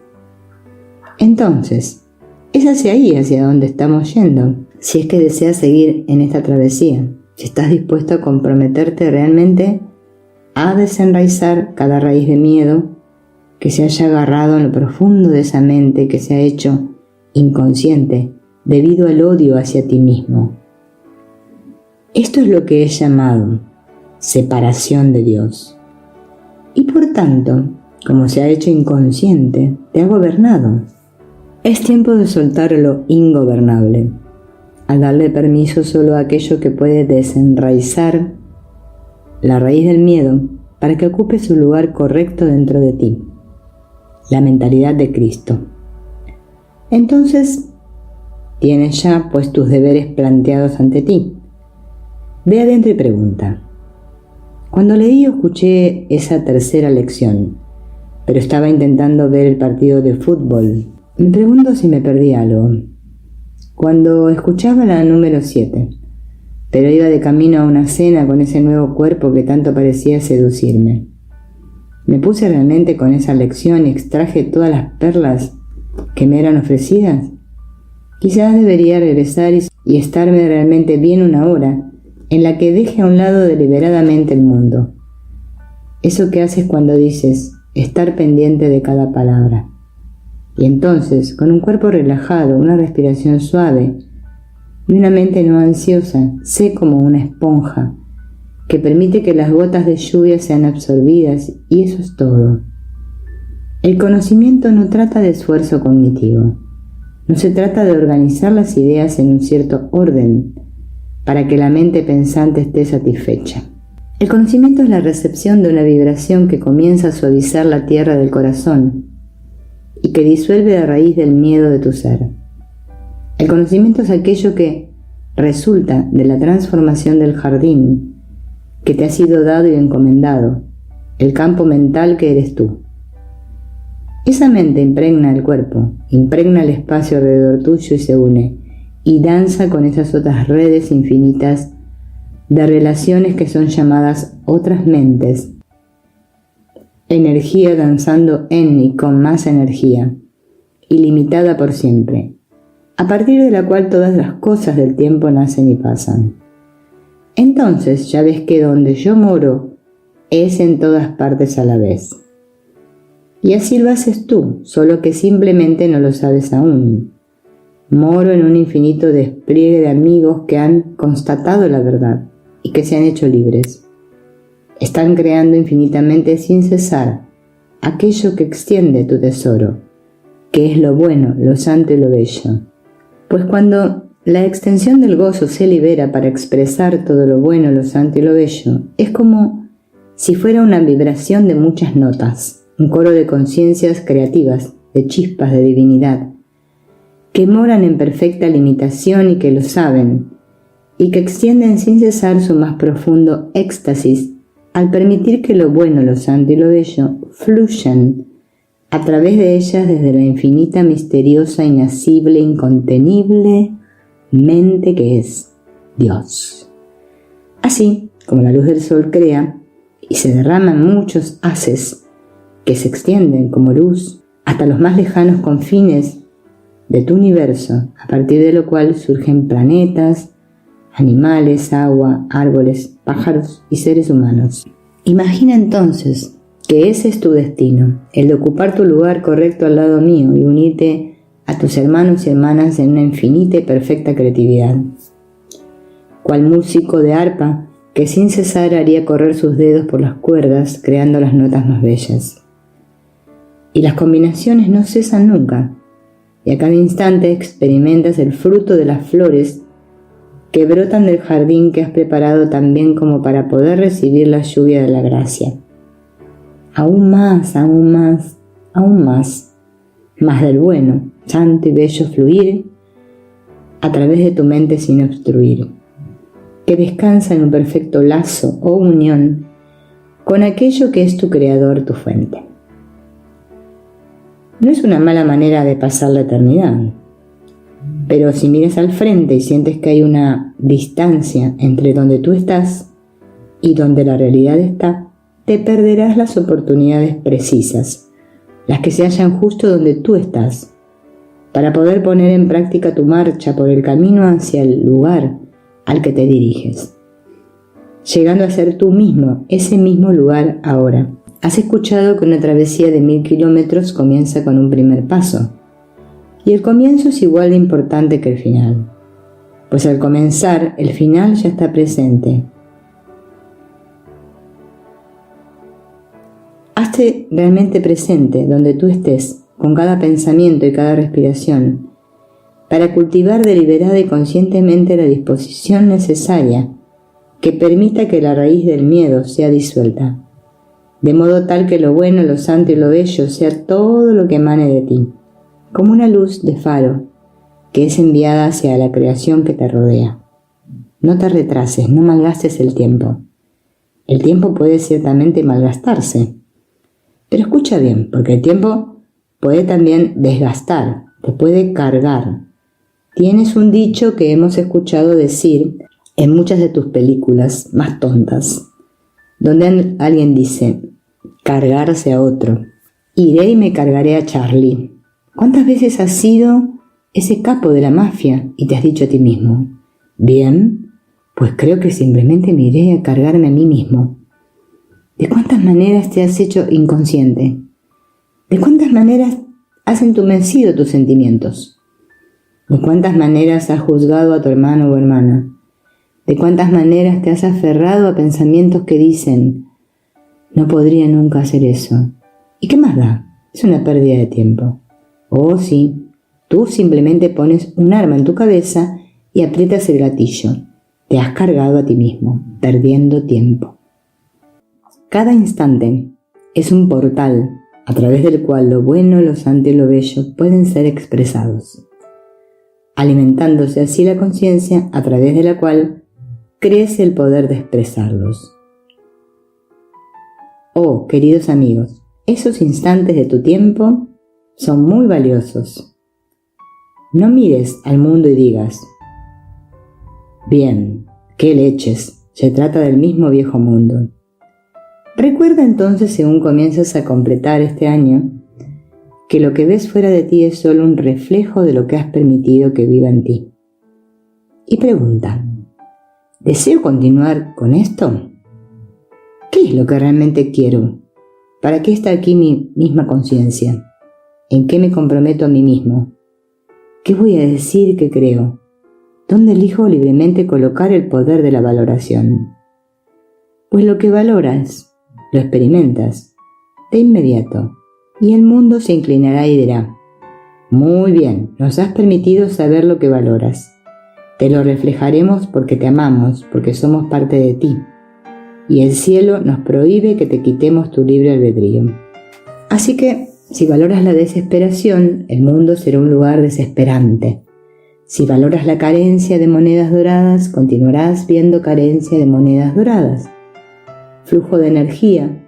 Entonces, es hacia ahí hacia donde estamos yendo, si es que deseas seguir en esta travesía. Si estás dispuesto a comprometerte realmente a desenraizar cada raíz de miedo que se haya agarrado en lo profundo de esa mente que se ha hecho inconsciente debido al odio hacia ti mismo. Esto es lo que he llamado separación de Dios. Y por tanto, como se ha hecho inconsciente, te ha gobernado. Es tiempo de soltar lo ingobernable, al darle permiso solo a aquello que puede desenraizar la raíz del miedo para que ocupe su lugar correcto dentro de ti. la mentalidad de Cristo. Entonces, tienes ya pues tus deberes planteados ante ti. Ve adentro y pregunta. Cuando leí o escuché esa tercera lección, pero estaba intentando ver el partido de fútbol, me pregunto si me perdí algo. Cuando escuchaba la número 7, pero iba de camino a una cena con ese nuevo cuerpo que tanto parecía seducirme. ¿Me puse realmente con esa lección y extraje todas las perlas que me eran ofrecidas? Quizás debería regresar y estarme realmente bien una hora en la que deje a un lado deliberadamente el mundo. Eso que haces cuando dices estar pendiente de cada palabra. Y entonces, con un cuerpo relajado, una respiración suave y una mente no ansiosa, sé como una esponja que permite que las gotas de lluvia sean absorbidas, y eso es todo. El conocimiento no trata de esfuerzo cognitivo. No se trata de organizar las ideas en un cierto orden para que la mente pensante esté satisfecha. El conocimiento es la recepción de una vibración que comienza a suavizar la tierra del corazón y que disuelve la raíz del miedo de tu ser. El conocimiento es aquello que resulta de la transformación del jardín que te ha sido dado y encomendado, el campo mental que eres tú. Esa mente impregna el cuerpo, impregna el espacio alrededor tuyo y se une, y danza con esas otras redes infinitas de relaciones que son llamadas otras mentes. Energía danzando en y con más energía, ilimitada por siempre, a partir de la cual todas las cosas del tiempo nacen y pasan. Entonces ya ves que donde yo moro es en todas partes a la vez. Y así lo haces tú, solo que simplemente no lo sabes aún. Moro en un infinito despliegue de amigos que han constatado la verdad y que se han hecho libres. Están creando infinitamente sin cesar aquello que extiende tu tesoro, que es lo bueno, lo santo y lo bello. Pues cuando la extensión del gozo se libera para expresar todo lo bueno, lo santo y lo bello, es como si fuera una vibración de muchas notas, un coro de conciencias creativas, de chispas de divinidad, que moran en perfecta limitación y que lo saben, y que extienden sin cesar su más profundo éxtasis al permitir que lo bueno, lo santo y lo bello fluyan a través de ellas desde la infinita, misteriosa, inacible, incontenible mente que es Dios. Así como la luz del sol crea y se derraman muchos haces que se extienden como luz hasta los más lejanos confines de tu universo, a partir de lo cual surgen planetas, animales, agua, árboles, pájaros y seres humanos. Imagina entonces que ese es tu destino, el de ocupar tu lugar correcto al lado mío y unirte a tus hermanos y hermanas en una infinita y perfecta creatividad. Cual músico de arpa que sin cesar haría correr sus dedos por las cuerdas creando las notas más bellas. Y las combinaciones no cesan nunca, y a cada instante experimentas el fruto de las flores que brotan del jardín que has preparado tan bien como para poder recibir la lluvia de la gracia. Aún más, aún más, aún más, más del bueno, santo y bello fluir a través de tu mente sin obstruir, que descansa en un perfecto lazo o unión con aquello que es tu creador, tu fuente. No es una mala manera de pasar la eternidad, pero si miras al frente y sientes que hay una distancia entre donde tú estás y donde la realidad está, te perderás las oportunidades precisas, las que se hallan justo donde tú estás, para poder poner en práctica tu marcha por el camino hacia el lugar al que te diriges, llegando a ser tú mismo ese mismo lugar ahora. Has escuchado que una travesía de 1000 kilómetros comienza con un primer paso, y el comienzo es igual de importante que el final, pues al comenzar el final ya está presente. Hazte realmente presente donde tú estés, con cada pensamiento y cada respiración, para cultivar deliberada y conscientemente la disposición necesaria que permita que la raíz del miedo sea disuelta. de modo tal que lo bueno, lo santo y lo bello sea todo lo que emane de ti, como una luz de faro que es enviada hacia la creación que te rodea. No te retrases, no malgastes el tiempo. El tiempo puede ciertamente malgastarse, pero escucha bien, porque el tiempo puede también desgastar, te puede cargar. Tienes un dicho que hemos escuchado decir en muchas de tus películas más tontas, donde alguien dice, cargarse a otro. Iré y me cargaré a Charlie. ¿Cuántas veces has sido ese capo de la mafia y te has dicho a ti mismo, bien, pues creo que simplemente me iré a cargarme a mí mismo? ¿De cuántas maneras te has hecho inconsciente? ¿De cuántas maneras has entumecido tus sentimientos? ¿De cuántas maneras has juzgado a tu hermano o hermana? ¿De cuántas maneras te has aferrado a pensamientos que dicen, no podría nunca hacer eso? ¿Y qué más da? Es una pérdida de tiempo. Oh, sí, tú simplemente pones un arma en tu cabeza y aprietas el gatillo. Te has cargado a ti mismo, perdiendo tiempo. Cada instante es un portal a través del cual lo bueno, lo santo y lo bello pueden ser expresados, alimentándose así la conciencia a través de la cual crece el poder de expresarlos. Oh, queridos amigos, esos instantes de tu tiempo son muy valiosos. No mires al mundo y digas, bien, qué leches, se trata del mismo viejo mundo. Recuerda entonces, según comienzas a completar este año, que lo que ves fuera de ti es solo un reflejo de lo que has permitido que viva en ti. Y pregunta, ¿deseo continuar con esto? ¿Qué es lo que realmente quiero? ¿Para qué está aquí mi misma conciencia? ¿En qué me comprometo a mí mismo? ¿Qué voy a decir que creo? ¿Dónde elijo libremente colocar el poder de la valoración? Pues lo que valoras, lo experimentas de inmediato, y el mundo se inclinará y dirá, muy bien, nos has permitido saber lo que valoras. Te lo reflejaremos porque te amamos, porque somos parte de ti. Y el cielo nos prohíbe que te quitemos tu libre albedrío. Así que, si valoras la desesperación, el mundo será un lugar desesperante. Si valoras la carencia de monedas doradas, continuarás viendo carencia de monedas doradas. Flujo de energía,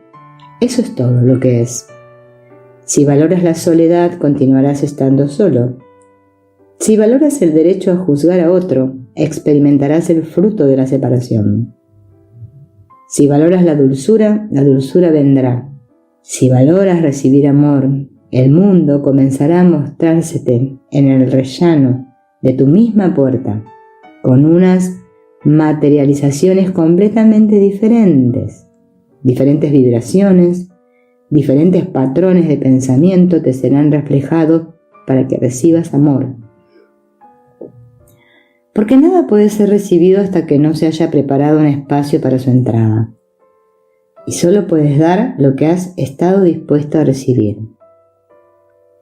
eso es todo lo que es. Si valoras la soledad, continuarás estando solo. Si valoras el derecho a juzgar a otro, experimentarás el fruto de la separación. Si valoras la dulzura vendrá. Si valoras recibir amor, el mundo comenzará a mostrársete en el rellano de tu misma puerta, con unas materializaciones completamente diferentes vibraciones, diferentes patrones de pensamiento te serán reflejados para que recibas amor. Porque nada puede ser recibido hasta que no se haya preparado un espacio para su entrada. Y solo puedes dar lo que has estado dispuesto a recibir.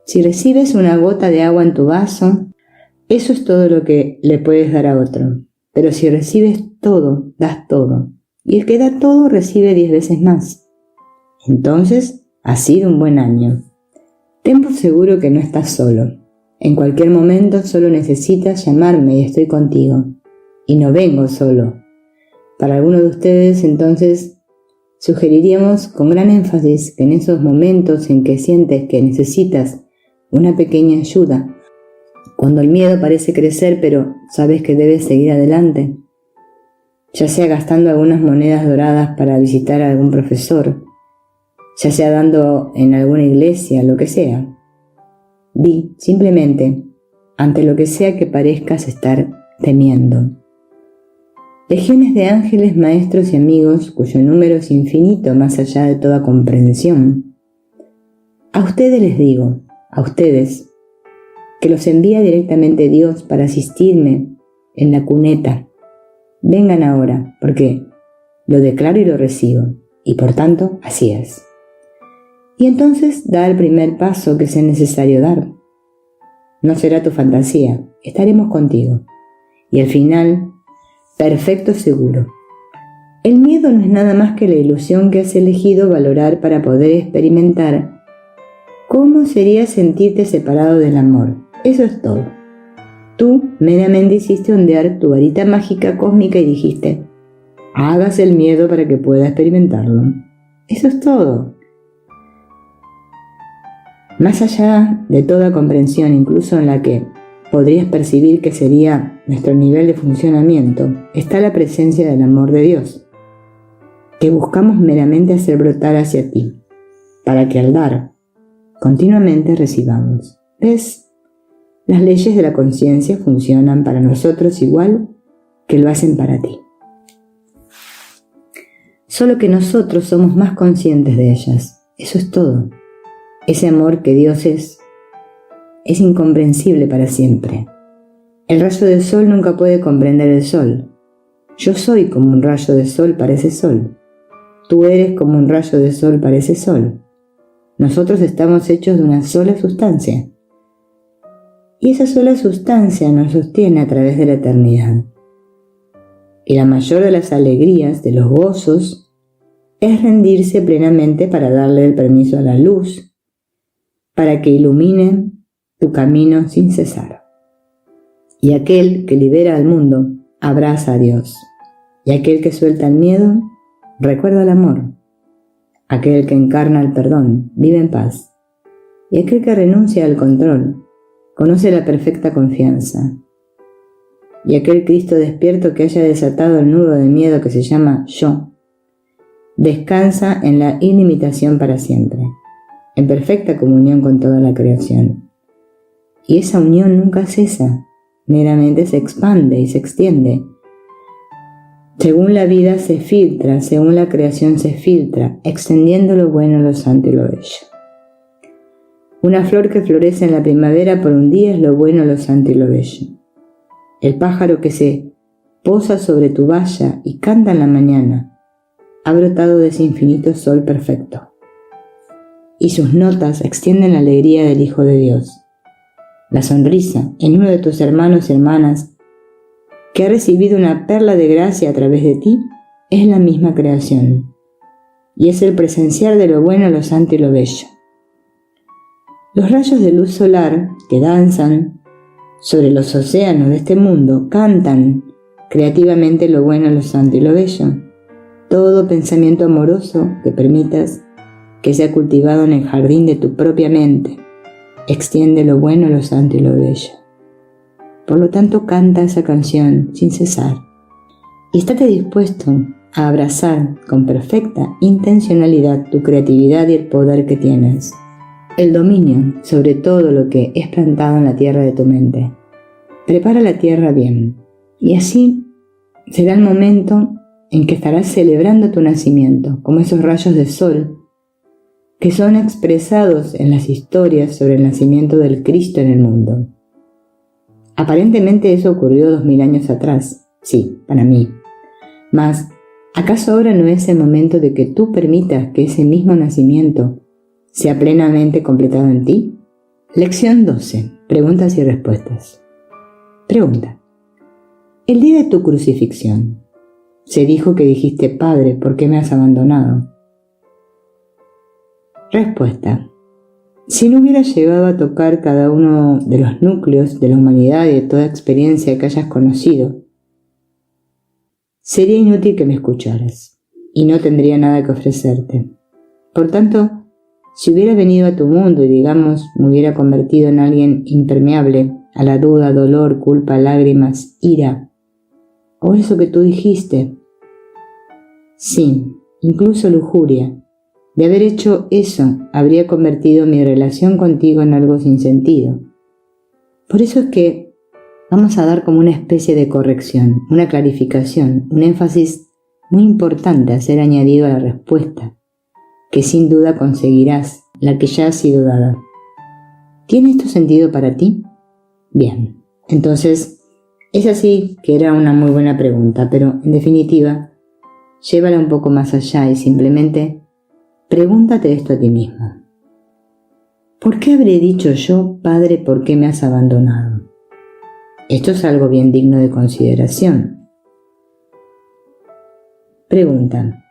Si recibes una gota de agua en tu vaso, eso es todo lo que le puedes dar a otro. Pero si recibes todo, das todo. Y el que da todo recibe 10 veces más. Entonces, ha sido un buen año. Ten por seguro que no estás solo. En cualquier momento solo necesitas llamarme y estoy contigo. Y no vengo solo. Para algunos de ustedes, entonces, sugeriríamos con gran énfasis que en esos momentos en que sientes que necesitas una pequeña ayuda, cuando el miedo parece crecer pero sabes que debes seguir adelante, ya sea gastando algunas monedas doradas para visitar a algún profesor, ya sea dando en alguna iglesia, lo que sea. Di simplemente, ante lo que sea que parezcas estar temiendo. Legiones de ángeles, maestros y amigos, cuyo número es infinito más allá de toda comprensión. A ustedes les digo, a ustedes, que los envía directamente Dios para asistirme en la cuneta. Vengan ahora, porque lo declaro y lo recibo, y por tanto, así es. Y entonces da el primer paso que sea necesario dar. No será tu fantasía, estaremos contigo. Y al final, perfecto seguro. El miedo no es nada más que la ilusión que has elegido valorar para poder experimentar cómo sería sentirte separado del amor. Eso es todo. Tú meramente hiciste ondear tu varita mágica cósmica y dijiste: hagas el miedo para que pueda experimentarlo. Eso es todo. Más allá de toda comprensión, incluso en la que podrías percibir que sería nuestro nivel de funcionamiento, está la presencia del amor de Dios, que buscamos meramente hacer brotar hacia ti, para que al dar, continuamente recibamos. ¿Ves? Las leyes de la conciencia funcionan para nosotros igual que lo hacen para ti. Solo que nosotros somos más conscientes de ellas. Eso es todo. Ese amor que Dios es incomprensible para siempre. El rayo del sol nunca puede comprender el sol. Yo soy como un rayo de sol para ese sol. Tú eres como un rayo de sol para ese sol. Nosotros estamos hechos de una sola sustancia. Y esa sola sustancia nos sostiene a través de la eternidad. Y la mayor de las alegrías, de los gozos, es rendirse plenamente para darle el permiso a la luz, para que ilumine tu camino sin cesar. Y aquel que libera al mundo abraza a Dios. Y aquel que suelta el miedo recuerda el amor. Aquel que encarna el perdón vive en paz. Y aquel que renuncia al control conoce la perfecta confianza. Y aquel Cristo despierto que haya desatado el nudo de miedo que se llama yo, descansa en la ilimitación para siempre, en perfecta comunión con toda la creación. Y esa unión nunca cesa, meramente se expande y se extiende. Según la vida se filtra, según la creación se filtra, extendiendo lo bueno, lo santo y lo bello. Una flor que florece en la primavera por un día es lo bueno, lo santo y lo bello. El pájaro que se posa sobre tu valla y canta en la mañana ha brotado de ese infinito sol perfecto. Y sus notas extienden la alegría del Hijo de Dios. La sonrisa en uno de tus hermanos y hermanas que ha recibido una perla de gracia a través de ti es la misma creación. Y es el presenciar de lo bueno, lo santo y lo bello. Los rayos de luz solar que danzan sobre los océanos de este mundo cantan creativamente lo bueno, lo santo y lo bello. Todo pensamiento amoroso que permitas que sea cultivado en el jardín de tu propia mente extiende lo bueno, lo santo y lo bello. Por lo tanto, canta esa canción sin cesar y estate dispuesto a abrazar con perfecta intencionalidad tu creatividad y el poder que tienes. El dominio sobre todo lo que es plantado en la tierra de tu mente. Prepara la tierra bien, y así será el momento en que estarás celebrando tu nacimiento, como esos rayos de sol que son expresados en las historias sobre el nacimiento del Cristo en el mundo. Aparentemente eso ocurrió 2000 años atrás, sí, para mí. Mas, ¿acaso ahora no es el momento de que tú permitas que ese mismo nacimiento sea plenamente completado en ti? Lección 12. Preguntas y respuestas. Pregunta. El día de tu crucifixión, se dijo que dijiste: Padre, ¿por qué me has abandonado? Respuesta. Si no hubieras llegado a tocar cada uno de los núcleos de la humanidad y de toda experiencia que hayas conocido, sería inútil que me escucharas y no tendría nada que ofrecerte. Por tanto, si hubiera venido a tu mundo y, digamos, me hubiera convertido en alguien impermeable a la duda, dolor, culpa, lágrimas, ira, o eso que tú dijiste, sí, incluso lujuria, de haber hecho eso habría convertido mi relación contigo en algo sin sentido. Por eso es que vamos a dar como una especie de corrección, una clarificación, un énfasis muy importante a ser añadido a la respuesta, que sin duda conseguirás, la que ya ha sido dada. ¿Tiene esto sentido para ti? Bien, entonces es así que era una muy buena pregunta, pero en definitiva, llévala un poco más allá y simplemente pregúntate esto a ti mismo. ¿Por qué habré dicho yo, Padre, por qué me has abandonado? Esto es algo bien digno de consideración. Pregunta.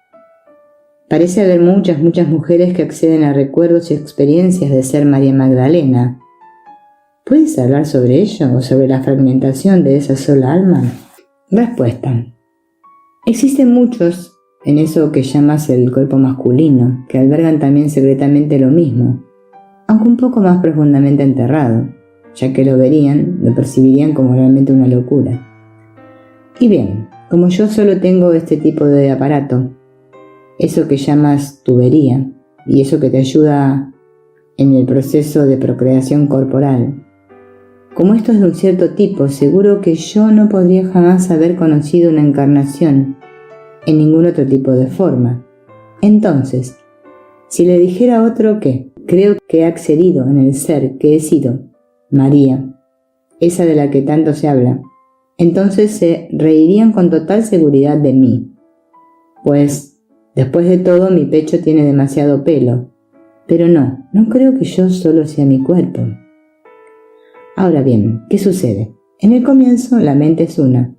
Parece haber muchas mujeres que acceden a recuerdos y experiencias de ser María Magdalena. ¿Puedes hablar sobre ello o sobre la fragmentación de esa sola alma? Respuesta. Existen muchos en eso que llamas el cuerpo masculino, que albergan también secretamente lo mismo, aunque un poco más profundamente enterrado, ya que lo percibirían como realmente una locura. Y bien, como yo solo tengo este tipo de aparato, eso que llamas tubería, y eso que te ayuda en el proceso de procreación corporal, como esto es de un cierto tipo, seguro que yo no podría jamás haber conocido una encarnación en ningún otro tipo de forma. Entonces, si le dijera a otro que creo que he accedido en el ser que he sido, María, esa de la que tanto se habla, entonces se reirían con total seguridad de mí, pues después de todo mi pecho tiene demasiado pelo, pero no creo que yo solo sea mi cuerpo. Ahora bien, ¿qué sucede? En el comienzo la mente es una.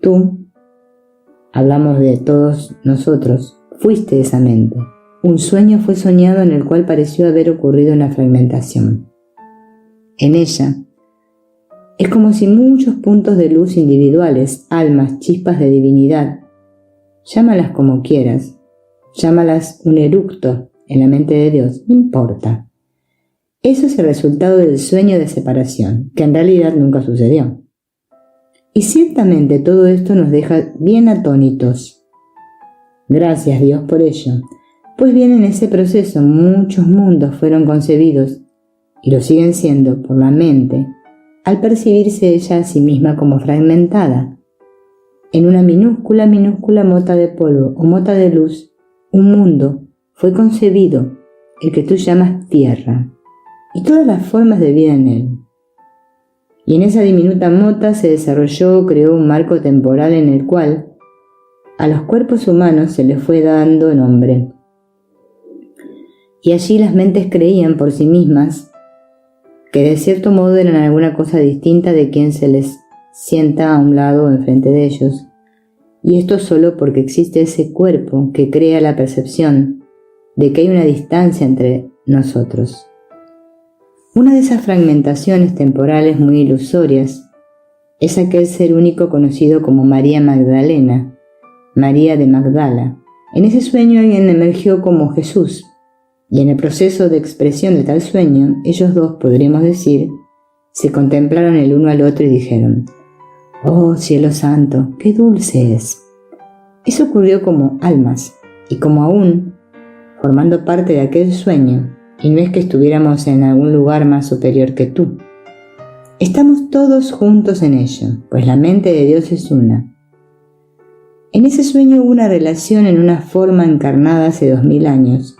Tú, hablamos de todos nosotros, fuiste esa mente. Un sueño fue soñado en el cual pareció haber ocurrido una fragmentación. En ella, es como si muchos puntos de luz individuales, almas, chispas de divinidad, llámalas como quieras, llámalas un eructo en la mente de Dios, no importa. Eso es el resultado del sueño de separación, que en realidad nunca sucedió. Y ciertamente todo esto nos deja bien atónitos. Gracias Dios por ello, pues bien en ese proceso muchos mundos fueron concebidos, y lo siguen siendo por la mente, al percibirse ella a sí misma como fragmentada. En una minúscula mota de polvo o mota de luz, un mundo fue concebido, el que tú llamas tierra, y todas las formas de vida en él. Y en esa diminuta mota se creó un marco temporal en el cual a los cuerpos humanos se les fue dando nombre. Y allí las mentes creían por sí mismas que de cierto modo eran alguna cosa distinta de quien se les sienta a un lado o enfrente de ellos. Y esto solo porque existe ese cuerpo que crea la percepción de que hay una distancia entre nosotros. Una de esas fragmentaciones temporales muy ilusorias es aquel ser único conocido como María Magdalena, María de Magdala. En ese sueño alguien emergió como Jesús, y en el proceso de expresión de tal sueño, ellos dos, podríamos decir, se contemplaron el uno al otro y dijeron: «Oh, cielo santo, qué dulce es». Eso ocurrió como almas, y como aún formando parte de aquel sueño, y no es que estuviéramos en algún lugar más superior que tú. Estamos todos juntos en ello, pues la mente de Dios es una. En ese sueño hubo una relación en una forma encarnada hace 2000 años,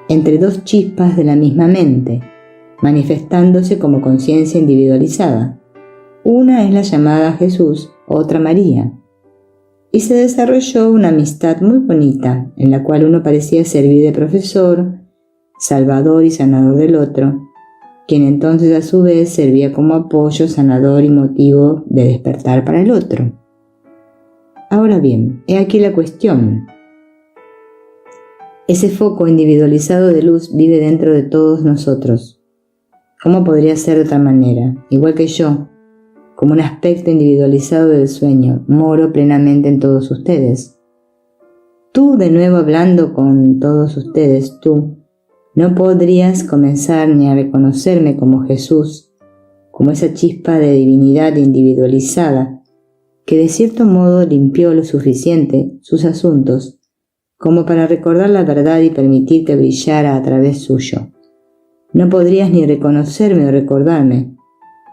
entre dos chispas de la misma mente, manifestándose como conciencia individualizada. Una es la llamada Jesús, otra María. Y se desarrolló una amistad muy bonita, en la cual uno parecía servir de profesor, salvador y sanador del otro, quien entonces a su vez servía como apoyo, sanador y motivo de despertar para el otro. Ahora bien, he aquí la cuestión. Ese foco individualizado de luz vive dentro de todos nosotros. ¿Cómo podría ser de otra manera? Igual que yo, como un aspecto individualizado del sueño, moro plenamente en todos ustedes. Tú, de nuevo hablando con todos ustedes, tú, no podrías comenzar ni a reconocerme como Jesús, como esa chispa de divinidad individualizada que de cierto modo limpió lo suficiente sus asuntos como para recordar la verdad y permitir que brillara a través suyo. No podrías ni reconocerme o recordarme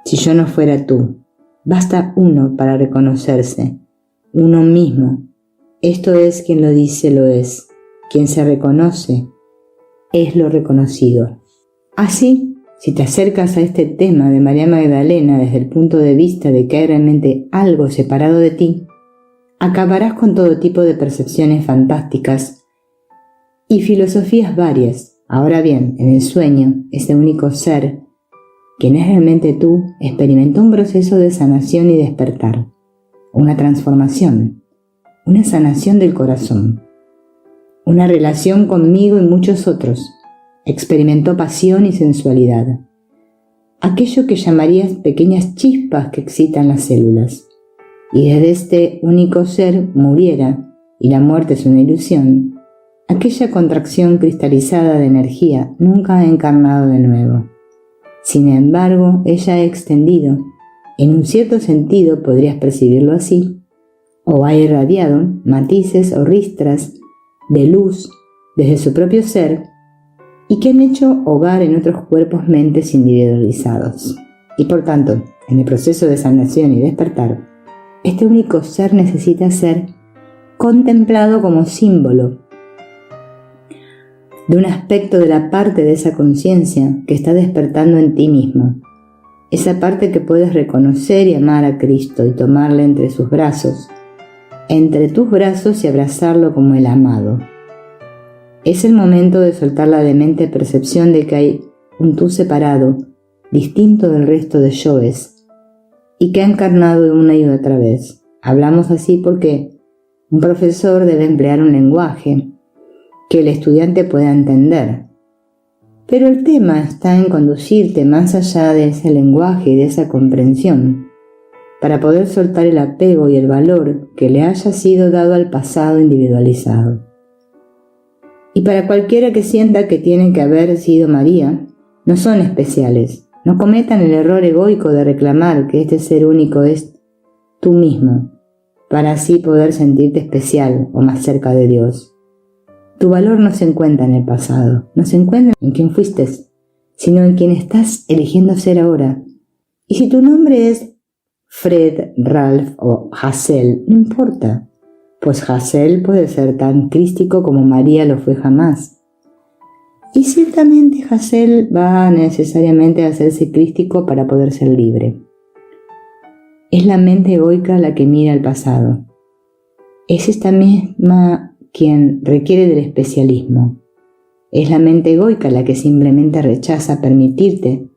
si yo no fuera tú. Basta uno para reconocerse, uno mismo. Esto es, quien lo dice lo es, quien se reconoce es lo reconocido. Así, si te acercas a este tema de María Magdalena desde el punto de vista de que hay realmente algo separado de ti, acabarás con todo tipo de percepciones fantásticas y filosofías varias. Ahora bien, en el sueño, ese único ser, quien es realmente tú, experimentó un proceso de sanación y despertar, una transformación, una sanación del corazón, una relación conmigo y muchos otros. Experimentó pasión y sensualidad, aquello que llamarías pequeñas chispas que excitan las células. Y desde este único ser muriera, y la muerte es una ilusión, aquella contracción cristalizada de energía nunca ha encarnado de nuevo. Sin embargo, ella ha extendido, en un cierto sentido podrías percibirlo así, o ha irradiado matices o ristras de luz desde su propio ser y que han hecho hogar en otros cuerpos mentes individualizados. Y por tanto, en el proceso de sanación y despertar, este único ser necesita ser contemplado como símbolo de un aspecto de la parte de esa conciencia que está despertando en ti mismo, esa parte que puedes reconocer y amar a Cristo y tomarle entre sus brazos, entre tus brazos y abrazarlo como el amado. Es el momento de soltar la demente percepción de que hay un tú separado, distinto del resto de yoes, y que ha encarnado una y otra vez. Hablamos así porque un profesor debe emplear un lenguaje que el estudiante pueda entender. Pero el tema está en conducirte más allá de ese lenguaje y de esa comprensión, para poder soltar el apego y el valor que le haya sido dado al pasado individualizado. Y para cualquiera que sienta que tiene que haber sido María, no son especiales. No cometan el error egoico de reclamar que este ser único es tú mismo, para así poder sentirte especial o más cerca de Dios. Tu valor no se encuentra en el pasado, no se encuentra en quién fuiste, sino en quien estás eligiendo ser ahora. Y si tu nombre es Fred, Ralph o Hazel, no importa, pues Hazel puede ser tan crístico como María lo fue jamás. Y ciertamente Hazel va necesariamente a hacerse crístico para poder ser libre. Es la mente egoica la que mira al pasado. Es esta misma quien requiere del especialismo. Es la mente egoica la que simplemente rechaza permitirte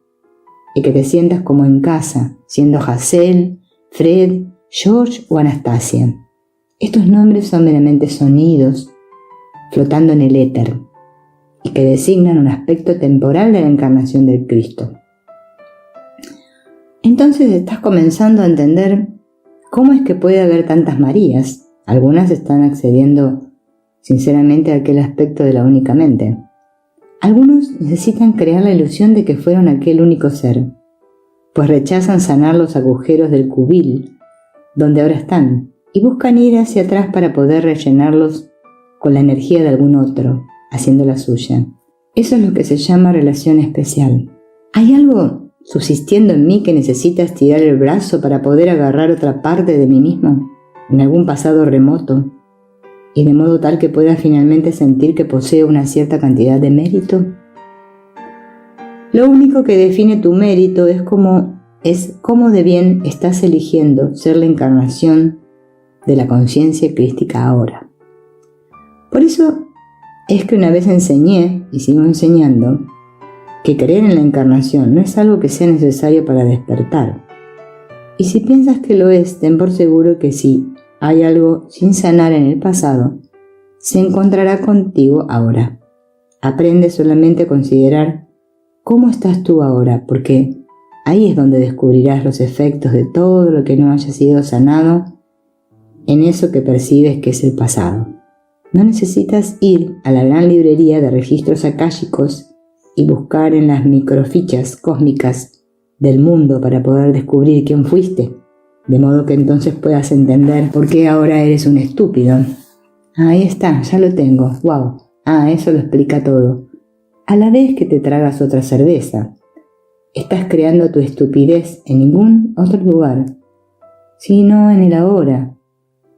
y que te sientas como en casa, siendo Hazel, Fred, George o Anastasia. Estos nombres son meramente sonidos flotando en el éter y que designan un aspecto temporal de la encarnación del Cristo. Entonces estás comenzando a entender cómo es que puede haber tantas Marías. Algunas están accediendo sinceramente a aquel aspecto de la única mente. Algunos necesitan crear la ilusión de que fueron aquel único ser, pues rechazan sanar los agujeros del cubil donde ahora están y buscan ir hacia atrás para poder rellenarlos con la energía de algún otro, haciendo la suya. Eso es lo que se llama relación especial. ¿Hay algo subsistiendo en mí que necesita estirar el brazo para poder agarrar otra parte de mí mismo, en algún pasado remoto, y de modo tal que pueda finalmente sentir que poseo una cierta cantidad de mérito? Lo único que define tu mérito es cómo de bien estás eligiendo ser la encarnación de la conciencia crística ahora. Por eso es que una vez enseñé, y sigo enseñando, que creer en la encarnación no es algo que sea necesario para despertar. Y si piensas que lo es, ten por seguro que si hay algo sin sanar en el pasado, se encontrará contigo ahora. Aprende solamente a considerar cómo estás tú ahora, porque ahí es donde descubrirás los efectos de todo lo que no haya sido sanado en eso que percibes que es el pasado. No necesitas ir a la gran librería de registros akáshicos y buscar en las microfichas cósmicas del mundo para poder descubrir quién fuiste, de modo que entonces puedas entender por qué ahora eres un estúpido. Ahí está, ya lo tengo, wow. Eso lo explica todo. A la vez que te tragas otra cerveza, estás creando tu estupidez en ningún otro lugar, sino en el ahora.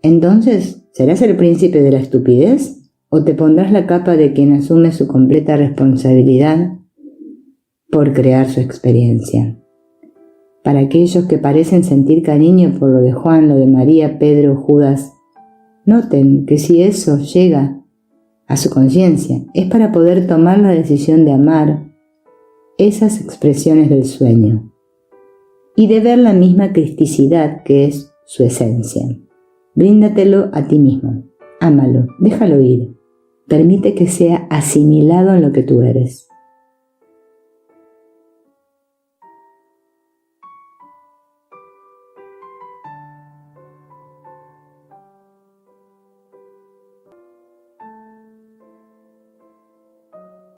Entonces, ¿serás el príncipe de la estupidez o te pondrás la capa de quien asume su completa responsabilidad por crear su experiencia? Para aquellos que parecen sentir cariño por lo de Juan, lo de María, Pedro, Judas, noten que si eso llega a su conciencia es para poder tomar la decisión de amar esas expresiones del sueño y de ver la misma cristicidad que es su esencia. Bríndatelo a ti mismo. Ámalo, déjalo ir. Permite que sea asimilado en lo que tú eres.